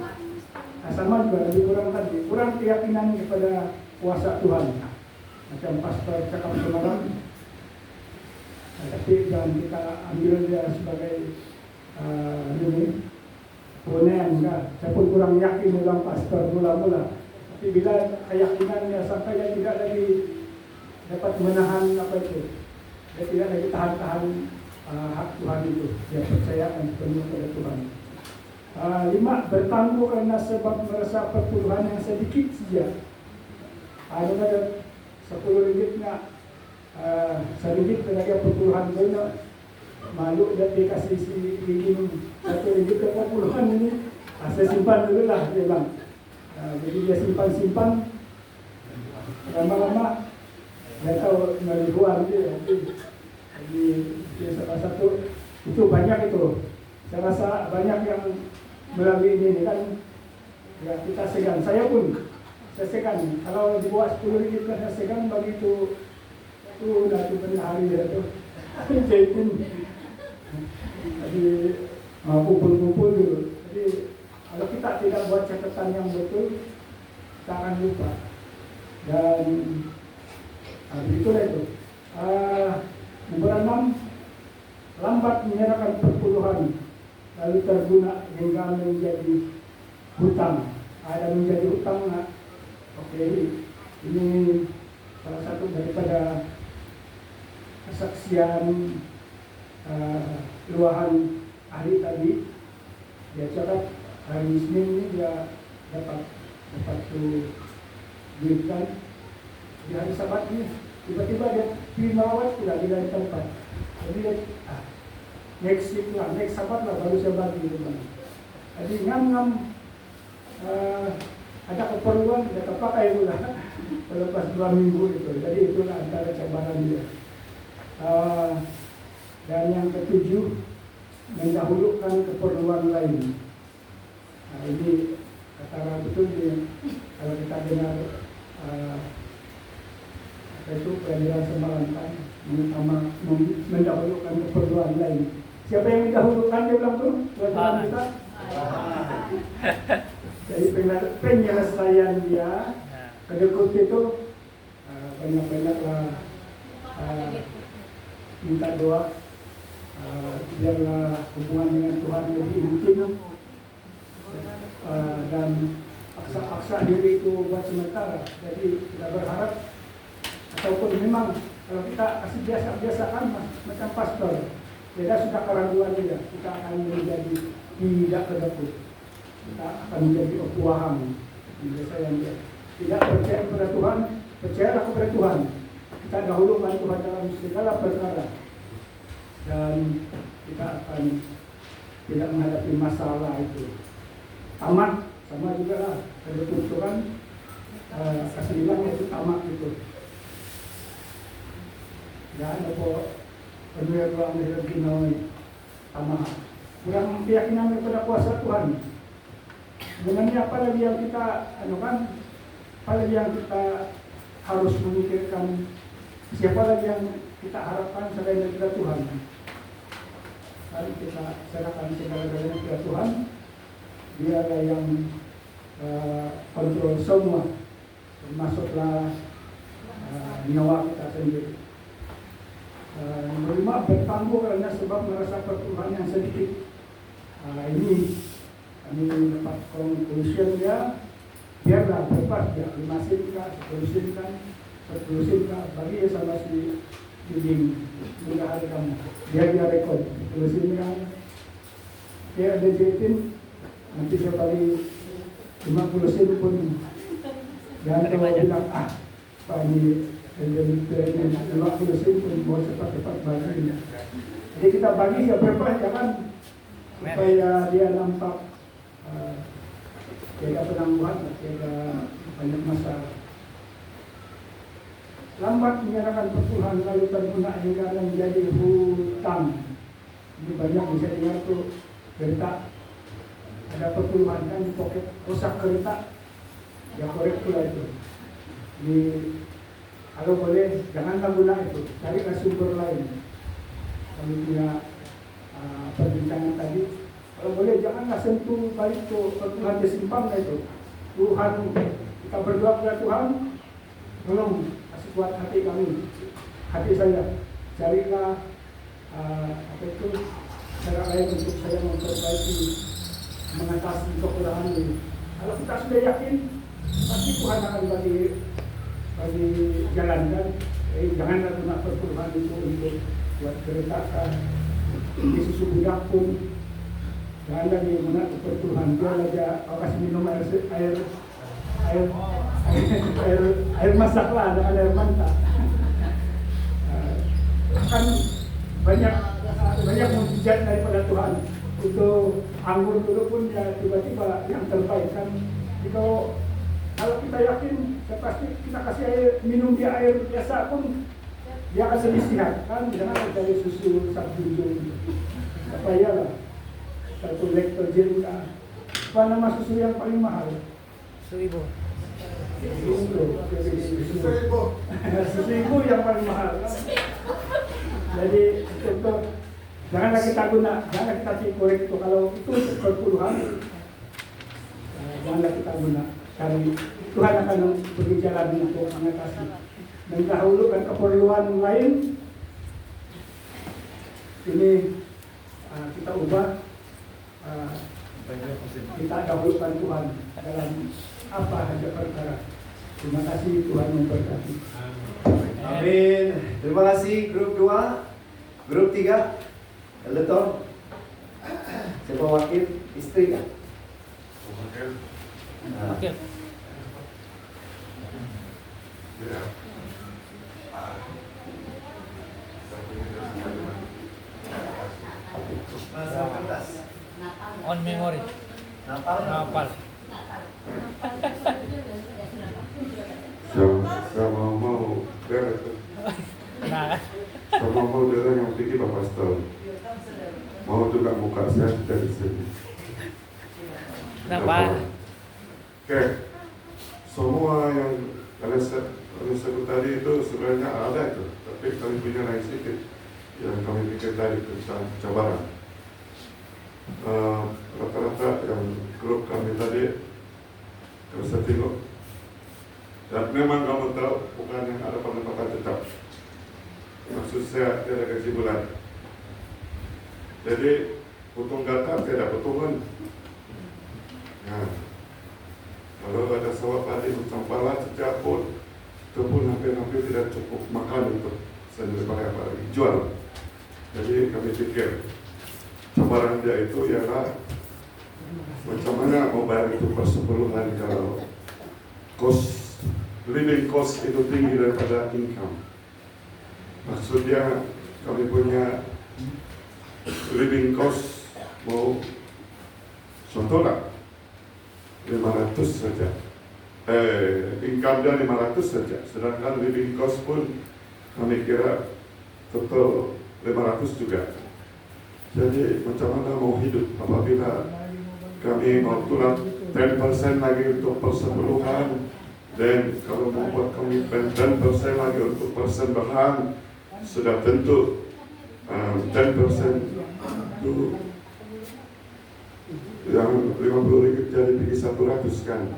sama juga lebih kurang tadi, kurang keyakinan kepada kuasa Tuhan. Macam pastor cakap semalam, tapi jangan kita ambil dia sebagai kebenaran. Saya pun kurang yakin dalam pastor mula-mula. Tapi bila keyakinannya sampai dia tidak lagi dapat menahan dia tidak lagi tahan hak Tuhan itu, dia percayakan sepenuhnya pada Tuhan. 5, bertangguh karena sebab merasa perpuluhan yang sedikit saja. Ada 10 ringgit nak RM1 tenaga perpuluhan banyak. Malu dia kasih si gigi RM1 ke perpuluhan ini. Saya simpan dulu lah dia bilang. Jadi dia simpan lama-lama dia tahu meribuan dia. Jadi salah satu itu banyak itu. Saya rasa banyak yang melalui ini kan ya kita segan. Saya segan. Kalau dibuat 10 ringgit kan saya segan bagi itu udah benar hari ya tu. Jahitin. Jadi kumpul dulu. Jadi kalau kita tidak buat catatan yang betul, kita akan lupa. Dan begitulah itu. Nomor 6, lambat menyerahkan perpuluhan lalu terguna hingga menjadi hutang. Ada menjadi hutang. Ini salah satu daripada kesaksian luahan ahli tadi. Dia cakap hari Senin ini dia dapat duitkan. Di hari Sabat ini tiba-tiba dia pergi merawat pula di lain tempat. Jadi dia next Sabat lah baru saya bagi teman. Jadi ngam ada keperluan dia terpakai pula lepas 2 minggu itu. Jadi itulah antara cabaran dia. Dan yang ke-7, mendahulukan keperluan lain. Ini kata betul dia, kalau kita dengar itu pelajaran semalam kan, mendahulukan keperluan lain. Siapa yang mendahulukan dia bilang tu? Tuhan kita. Jadi penyelesaian dia kedekut itu banyak-banyaklah minta doa biarlah hubungan dengan Tuhan lebih intim dan paksa diri itu buat sementara. Jadi kita berharap ataupun memang kalau kita kasih biasa-biasakan macam pastor, dia sudah keraguan dia, kita akan menjadi tidak kedekut, kita akan menjadi pepuahan. Biasanya dia tidak percaya kepada Tuhan, percayalah kepada Tuhan. Kita dahulukan Tuhan dalam segala perkara dan kita akan tidak menghadapi masalah itu. Tamak sama juga lah, kedekut Tuhan kasih bilang itu tamak itu. Dan apa penuh ruang rezeki naik tamak. Kurang keyakinan kepada kuasa Tuhan. Sebenarnya apa lagi yang kita apa lagi yang kita harus memikirkan, siapa lagi yang kita harapkan selain daripada Tuhan. Lalu kita serahkan segala-galanya kepada Tuhan. Dialah yang kontrol semua, termasuklah nyawa kita sendiri. Nomor 5, bertangguh karena sebab merasa perpuluhan yang sedikit. Ini kami dapat conclusion dia, biarlah bebas dia 5 sen kah, 10 sen kah, 10 sen kah, bagi sama si Yudin mudah hari kamu, biar dia rekod 10 sen kah, dia ada jahitin, nanti saya bagi 50 sen pun, jangan kalau bilang Pak ini jadi 50 sen pun mau cepat-cepat bagi. Jadi kita bagi ya bebas, jangan supaya dia nampak jaga penangguhan, jaga banyak masalah. Lambat menyerahkan perpuluhan lalu terguna hingga menjadi hutang. Ini banyak bisa dengar tuh kereta ada perpuluhan kan di poket rusak kereta, ya korek pula itu. Di kalau boleh janganlah guna itu, carilah sumber lain. Kami punya perbincangan tadi Kalau boleh janganlah sentuh balik itu Tuhan disimpannya itu. Tuhan, kita berdoa kepada Tuhan, tolong kasih kuat hati kami, hati saya. Carilah cara lain untuk saya memperbaiki, mengatasi kekurangan ini. Kalau kita sudah yakin, pasti Tuhan akan bagi jalan kan. Janganlah guna perpuluhan itu untuk buat keretakan. Di susu budak pun jangan lagi guna perpuluhan. Dia aja kasih minum air masak lah dengan air mantap. Kan banyak mujizat daripada Tuhan. Untuk anggur dulu pun ya tiba-tiba yang terbaik kan. Kalau kita yakin, pasti kita kasih air, minum dia air biasa pun dia akan lebih sehat kan. Jangan dari susu sabjunjung apa ya lah, satu lektogen lah. Apa nama susu yang paling mahal? Seribu. Susu yang paling mahal kan? Jadi itu janganlah kita janganlah kita korek itu. Kalau itu perpuluhan, janganlah kita guna. Karena Tuhan akan beri jalan untuk mengatasi. Mendahulukan keperluan lain, ini kita ubah. Kita dahulukan Tuhan dalam apa saja perkara. Terima kasih, Tuhan memberkati. Amin. Terima kasih grup 2. Grup 3. Leton. Siapa wakil? Istri kan? Oke. Masa kertas. On memory. Napal. Nah, Sama mau dengan yang tinggi Bapak Pastor. Mau juga muka saya dari sini. kenapa? Oke. Semua yang kalian sebut tadi itu sebenarnya ada itu, tapi kami punya lain sedikit yang kami pikir tadi tentang cabaran. Rata-rata yang grup kami tadi kalau saya tengok, dan memang kamu tahu bukan yang ada pendapatan tetap. Maksud saya tidak gaji bulan. Jadi potong data tidak potongan. Nah, kalau ada sawah padi macam pala sejak pun, itu pun hampir tidak cukup makan untuk sendiri pakai apa lagi jual. Jadi kami pikir cabaran dia itu ialah macam mana mau bayar itu persepuluhan kalau living cost itu tinggi daripada income. Maksudnya kami punya living cost mau contohlah 500 saja. Income dia 500 saja. Sedangkan living cost pun kami kira total 500 juga. Jadi macam mana mau hidup apabila kami mau tulang 10% lagi untuk persepuluhan, dan kalau mau buat komitmen 10% lagi untuk persembahan, sudah tentu 10% itu yang 50 ringgit jadi pergi 100 kan.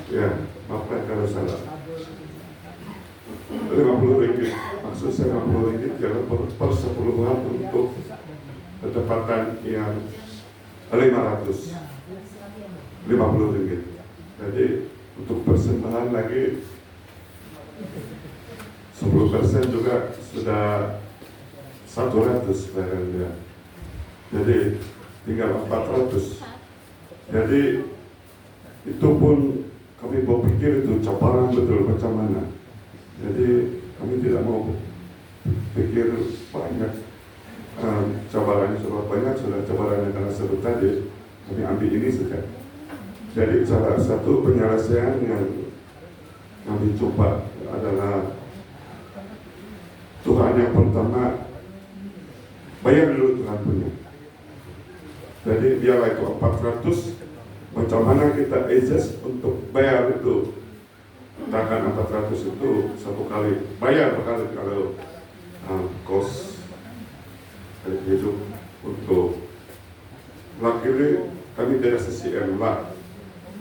Ya, maafkan kalau salah. 50 ringgit, maksud saya 50 ringgit jangan persepuluhan untuk ketepatan yang 550 ringgit. Jadi untuk persembahan lagi 10% juga sudah 100 bayaran dia. Jadi tinggal 400. Jadi itu pun kami berpikir itu cabaran betul macam mana. Jadi kami tidak mau pikir banyak cabarannya, sebab banyak sudah cabaran yang kami sebut tadi. Kami ambil ini saja. Jadi salah satu penyelesaian yang kami coba adalah Tuhan yang pertama bayar dulu Tuhan punya. Jadi biarlah itu 400, macam mana kita adjust untuk bayar itu. Takkan 400 itu satu kali bayar berkali kalau kos hidup untuk luckily kami tidak CCM lah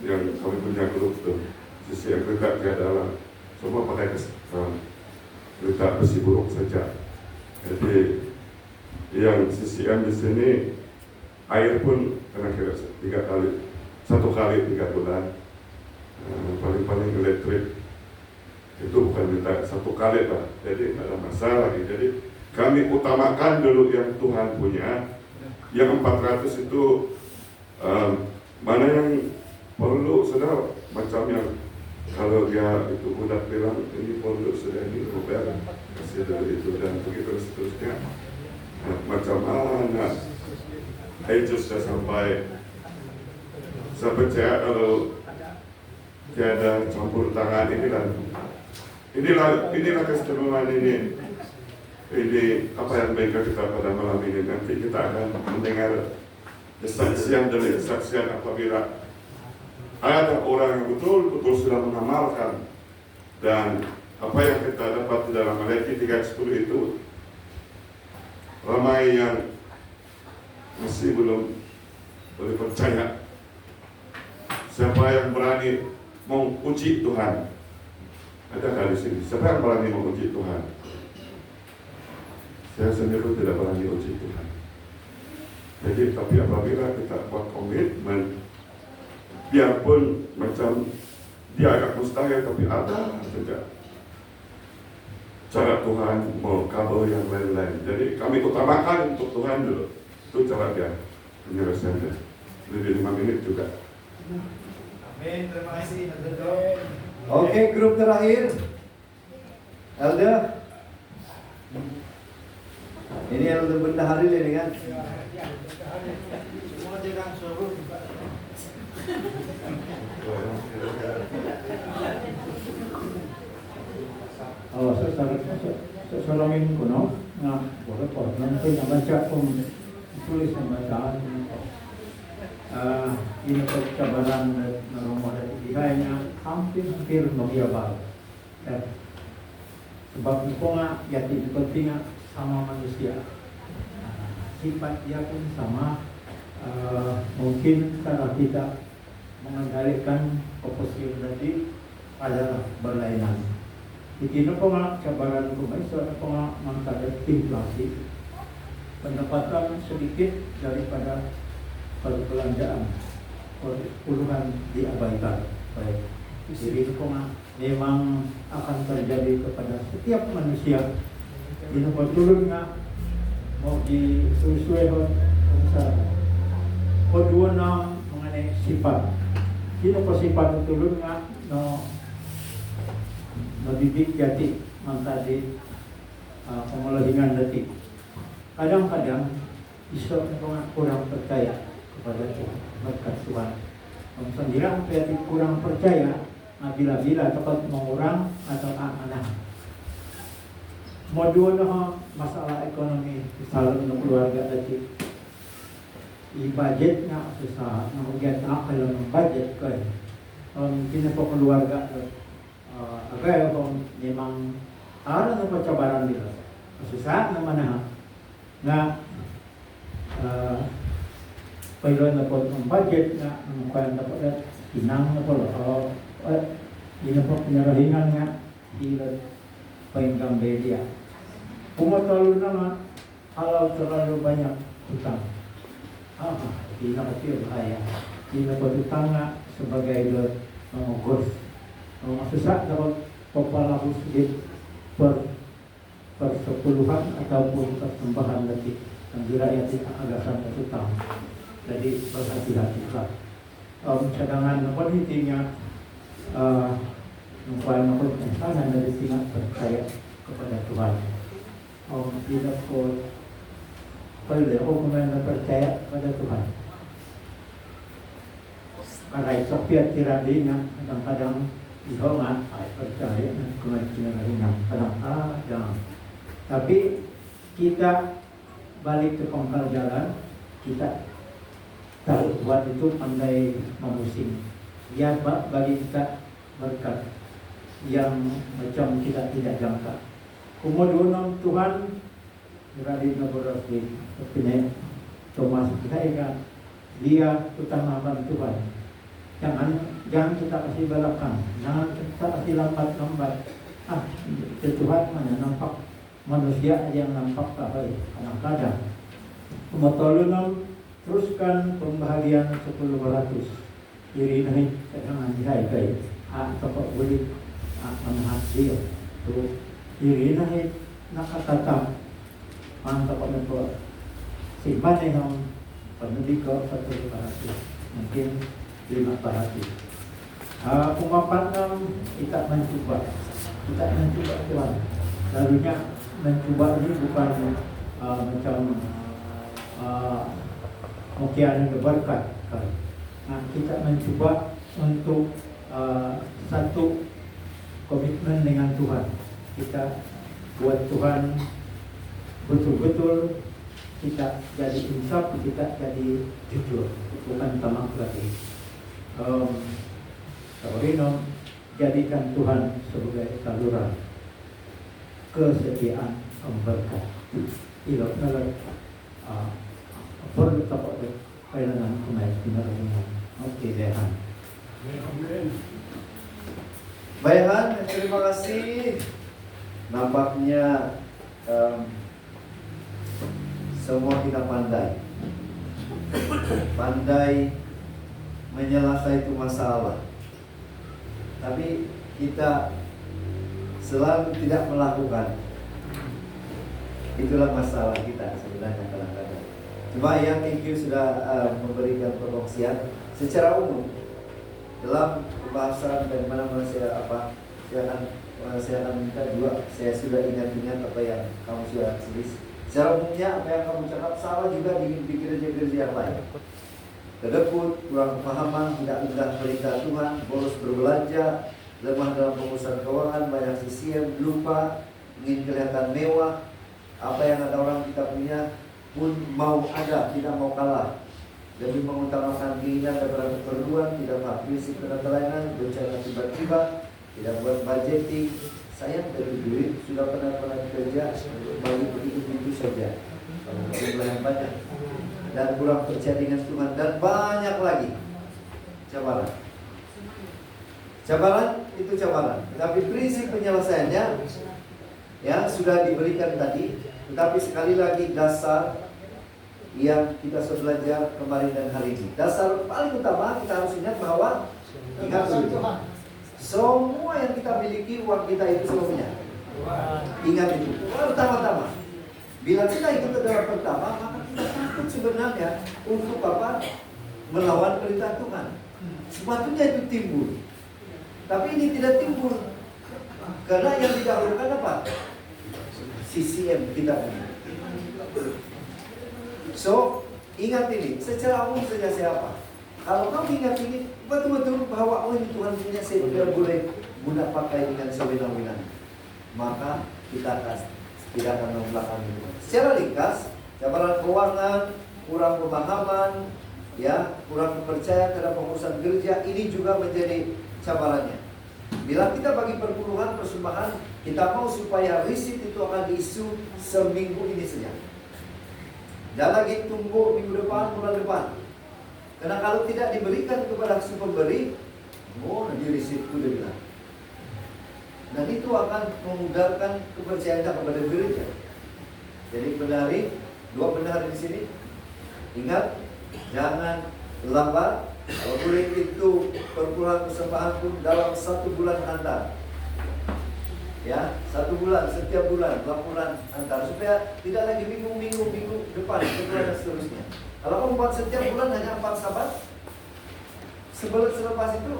yang kami punya grup tuh. CCM kita tiada lah, semua pakai kereta besi buruk saja. Jadi yang CCM di sini air pun kira-kira 1 kali 3 bulan. Paling-paling elektrik itu bukan minta 1 kali lah, jadi tidak ada masalah lagi. Jadi kami utamakan dulu yang Tuhan punya. Yang 400 itu mana yang perlu saudara, macam yang kalau dia itu udah bilang ini perlu sudah ini Robert kasih dari itu dan begitu seterusnya. Macam mana itu sudah sampai saya percaya kalau tiada campur tangan inilah keseluruhan ini apa yang mereka kita pada malam ini. Nanti kita akan mendengar kesaksian demi kesaksian apabila ada orang yang betul-betul sudah mengamalkan, dan apa yang kita dapat di dalam Maleakhi 3:10 itu ramai yang masih belum boleh percaya. Siapa yang berani menguji Tuhan? Ada di sini. Siapa yang berani menguji Tuhan? Saya sendiri tidak berani uji Tuhan. Jadi tapi apabila kita buat komitmen, biarpun macam dia agak mustahil, tapi ada saja cara Tuhan mau kabur yang lain-lain. Jadi kami utamakan untuk Tuhan dulu. Itu cara dia penyelesaiannya. Lebih 5 menit juga. Amin, terima kasih. Oke, grup terakhir. Elder. Ini Elder Bendahari ini kan? Semua jangan suruh. Sesalangin ko no nga report nanti nabaca kung tulis ng bacaan ini cabaran na rumah dari bihaynya hampir magyabal. Sebab itu nga yakin penting sama manusia. Sifat dia pun sama. Mungkin cara kita mengendalikan posisi tadi adalah berlainan. Ini po nga cabaran ko guys, po nga mengkadar inflasi, pendapatan sedikit daripada perbelanjaan, puluhan diabaikan. Baik, jadi itu po nga memang akan terjadi kepada setiap manusia. Ini po turun nga mau disusuehon sa kedua na mengenai sifat. Ini po sifat turun nga no mabibig jati mantadi pengolahingan detik. Kadang-kadang iso na kurang percaya kepada Tuhan, berkat Tuhan. Sendirian berarti kurang percaya bila-bila dapat mengurang atau amanah. Modul masalah ekonomi misalnya untuk keluarga tadi. I-budget nga susah, nangugyan na kalau ng budget ko mungkin po keluarga agay kung memang araw na pagcabaran nila. Susah naman na payload na po ng budget na kaya na po inang na po yun na po pinarahingan nga ilan painggang media. Pumatalo na nga alaw terlalu banyak utang. Hindi na kasi kaya. Hindi na po utang nga sebagai mengurus. Susah dapat pepalabus sedikit persepuluhan ataupun persembahan lebih yang dirakyat agasan utang. Jadi berhati-hatilah. Cadangan apa intinya mempunyai kepentingan dari tingkat percaya kepada Tuhan. Tidak perlu kemudian percaya kepada Tuhan. Karena itu biar tidak diingat kadang-kadang dihomat percaya kemudian kadang tapi kita balik ke pangkal jalan, kita tahu Tuhan itu pandai memusim. Dia bagi kita berkat yang macam kita tidak jangka. Kemudian Tuhan berada di negara ini. Thomas kita ingat Dia utamakan Tuhan. Jangan kita kasih belakang, jangan kita kasih lambat-lambat. Tuhan mana nampak manusia yang nampak baik. Kadang-kadang kebetulan teruskan pembahagian 10%. Iri nahi jangan dihargai. Dapat boleh manahat dia. Terus iri nahi nakatatam. Dapat mentor. Simpan yang pendidikan 1%. Mungkin 5%. Pengapat kita mencoba Tuhan. Lalunya mencoba ini bukan macam mungkin berkat. Kita mencoba untuk satu komitmen dengan Tuhan. Kita buat Tuhan betul-betul, kita jadi insaf, kita jadi jujur, bukan tamak lagi. Saudara, jadikan Tuhan sebagai saluran kesetiaan berkat. Ilo nalar perlu tapak kailangan kumay pinarungan. Oke, Dehan. Baik Han, terima kasih. Nampaknya semua kita pandai menyelesaikan masalah. Tapi kita selalu tidak melakukan. Itulah masalah kita sebenarnya kadang-kadang. Cuma yang IQ sudah memberikan perkongsian secara umum dalam pembahasan dan mana-mana saya akan minta juga. Saya sudah ingat apa yang kamu sudah tulis. Secara umumnya apa yang kamu cakap salah juga di gereja-gereja yang lain. Kedekut, kurang pemahaman, tidak indah perintah Tuhan, bolos berbelanja, lemah dalam pengurusan keuangan, banyak CCM, lupa, ingin kelihatan mewah. Apa yang ada orang kita punya pun mau ada, tidak mau kalah. Lebih mengutamakan keinginan daripada keperluan, tidak paham prinsip penata bencana tiba-tiba, tidak buat budgeting. Saya dari duit sudah pernah kerja bagi begitu saja. Jumlah yang banyak dan kurang percaya dengan Tuhan dan banyak lagi cabaran. Cabaran itu cabaran, tapi prinsip penyelesaiannya ya sudah diberikan tadi. Tetapi sekali lagi dasar yang kita sudah belajar kemarin dan hari ini. Dasar paling utama kita harus ingat bahwa ingat dulu. Semua yang kita miliki, uang kita itu seluruhnya. Ingat itu. Pertama-tama, bila kita ikut dalam pertama, maka kita takut sebenarnya untuk apa? Melawan perintah Tuhan. Sepatutnya itu timbul. Tapi ini tidak timbul. Karena yang didahulukan apa? CCM kita punya. So, ingat ini. Secara umum saja siapa? Kalau kamu ingat ini, betul-betul bahwa ini Tuhan punya, saya tidak boleh guna pakai dengan sewenang-wenang. Maka kita tidak akan membelakangi Tuhan. Secara ringkas, cabaran keuangan, kurang pemahaman, ya, kurang kepercayaan terhadap pengurusan gereja, ini juga menjadi cabarannya. Bila kita bagi perpuluhan persembahan, kita mau supaya risit itu akan diisu seminggu ini saja. Dan lagi tunggu minggu depan, bulan depan. Karena kalau tidak diberikan kepada si pemberi, nanti risit itu dia bilang. Dan itu akan memudarkan kepercayaan kepada gereja. Jadi pendahari, 2 pendahari di sini, ingat jangan lambat. Kalau boleh itu perpuluhan persembahan pun dalam 1 bulan antar. Ya, 1 bulan, setiap bulan laporan antar supaya tidak lagi minggu depan, sebulan dan seterusnya. Kalau kamu buat setiap bulan hanya 4 sahabat, selepas itu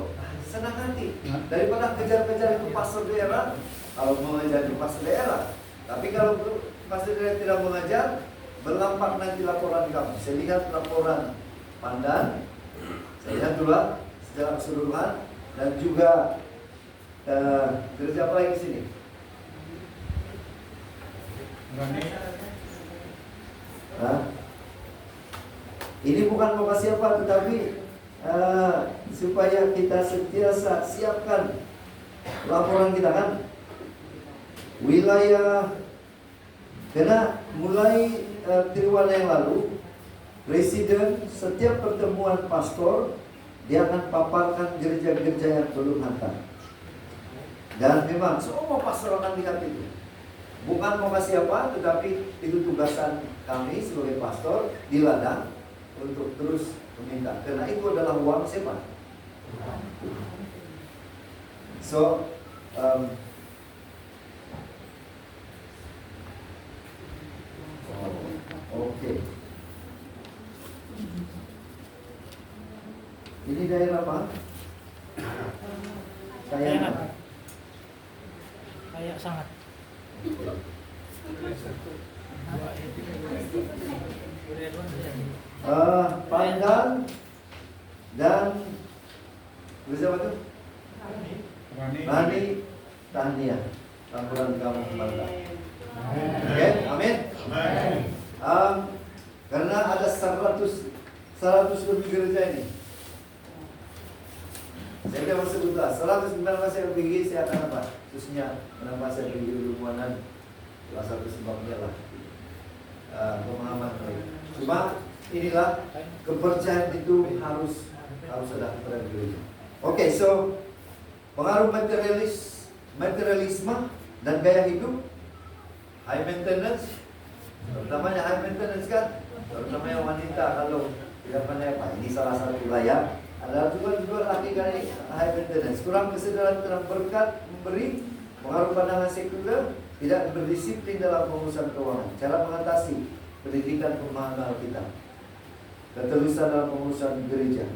senang hati daripada kejar-kejar itu pastor daerah. Kalau mengajar di pastor daerah, tapi kalau pastor daerah tidak mengajar, berlampak nanti laporan kamu. Saya lihat laporan Pandan, saya lihat dulu secara keseluruhan, dan juga gereja apa lagi di sini? Ini bukan mau kasih apa, tetapi supaya kita sentiasa siapkan laporan kita kan. Wilayah, karena mulai triwulan yang lalu Presiden setiap pertemuan pastor dia akan paparkan gereja-gereja yang belum hantam. Dan memang semua pastor akan lihat itu. Bukan mau kasih apa, tetapi itu tugasan kami sebagai pastor di ladang untuk terus meminta. Karena itu adalah uang siapa? So, oke. Ini daerah apa? Kayangan. Kayak sangat. Panggang dan bersama itu Rani Tahniah Tamburan Kampung Bantah. Oke, amin. Karena ada 100 lebih gereja ini. Saya tidak mau sebutlah 100 gimana saya pergi, saya akan apa? Khususnya kenapa saya pergi dulu Muanan, salah satu sebabnya lah pemahaman mereka. Cuma inilah kepercayaan itu harus ada kepada gereja. Oke, so pengaruh materialisme dan gaya hidup, high maintenance, terutamanya high maintenance kan, terutamanya wanita kalau tidak pandai apa. Ini salah satu layak. Ada juga laki dari high maintenance, kurang kesadaran tentang berkat memberi, pengaruh pandangan sekuler, tidak berdisiplin dalam pengurusan keuangan. Cara mengatasi pendidikan pemahaman kita, ketulusan dalam pengurusan gereja,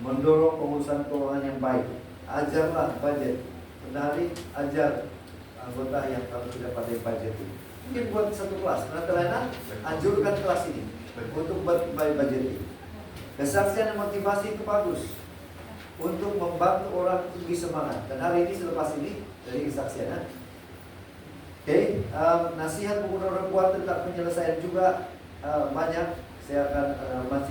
mendorong pengurusan keuangan yang baik. Ajarlah budget, menarik ajar anggota yang kalau tidak pandai budget itu. Mungkin buat satu kelas, nanti anjurkan kelas ini untuk buat budgeting. Kesaksian dan motivasi itu bagus untuk membantu orang tinggi semangat. Dan hari ini selepas ini dari kesaksian. Oke, nasihat pengguna orang kuat tentang penyelesaian juga banyak. Saya akan masih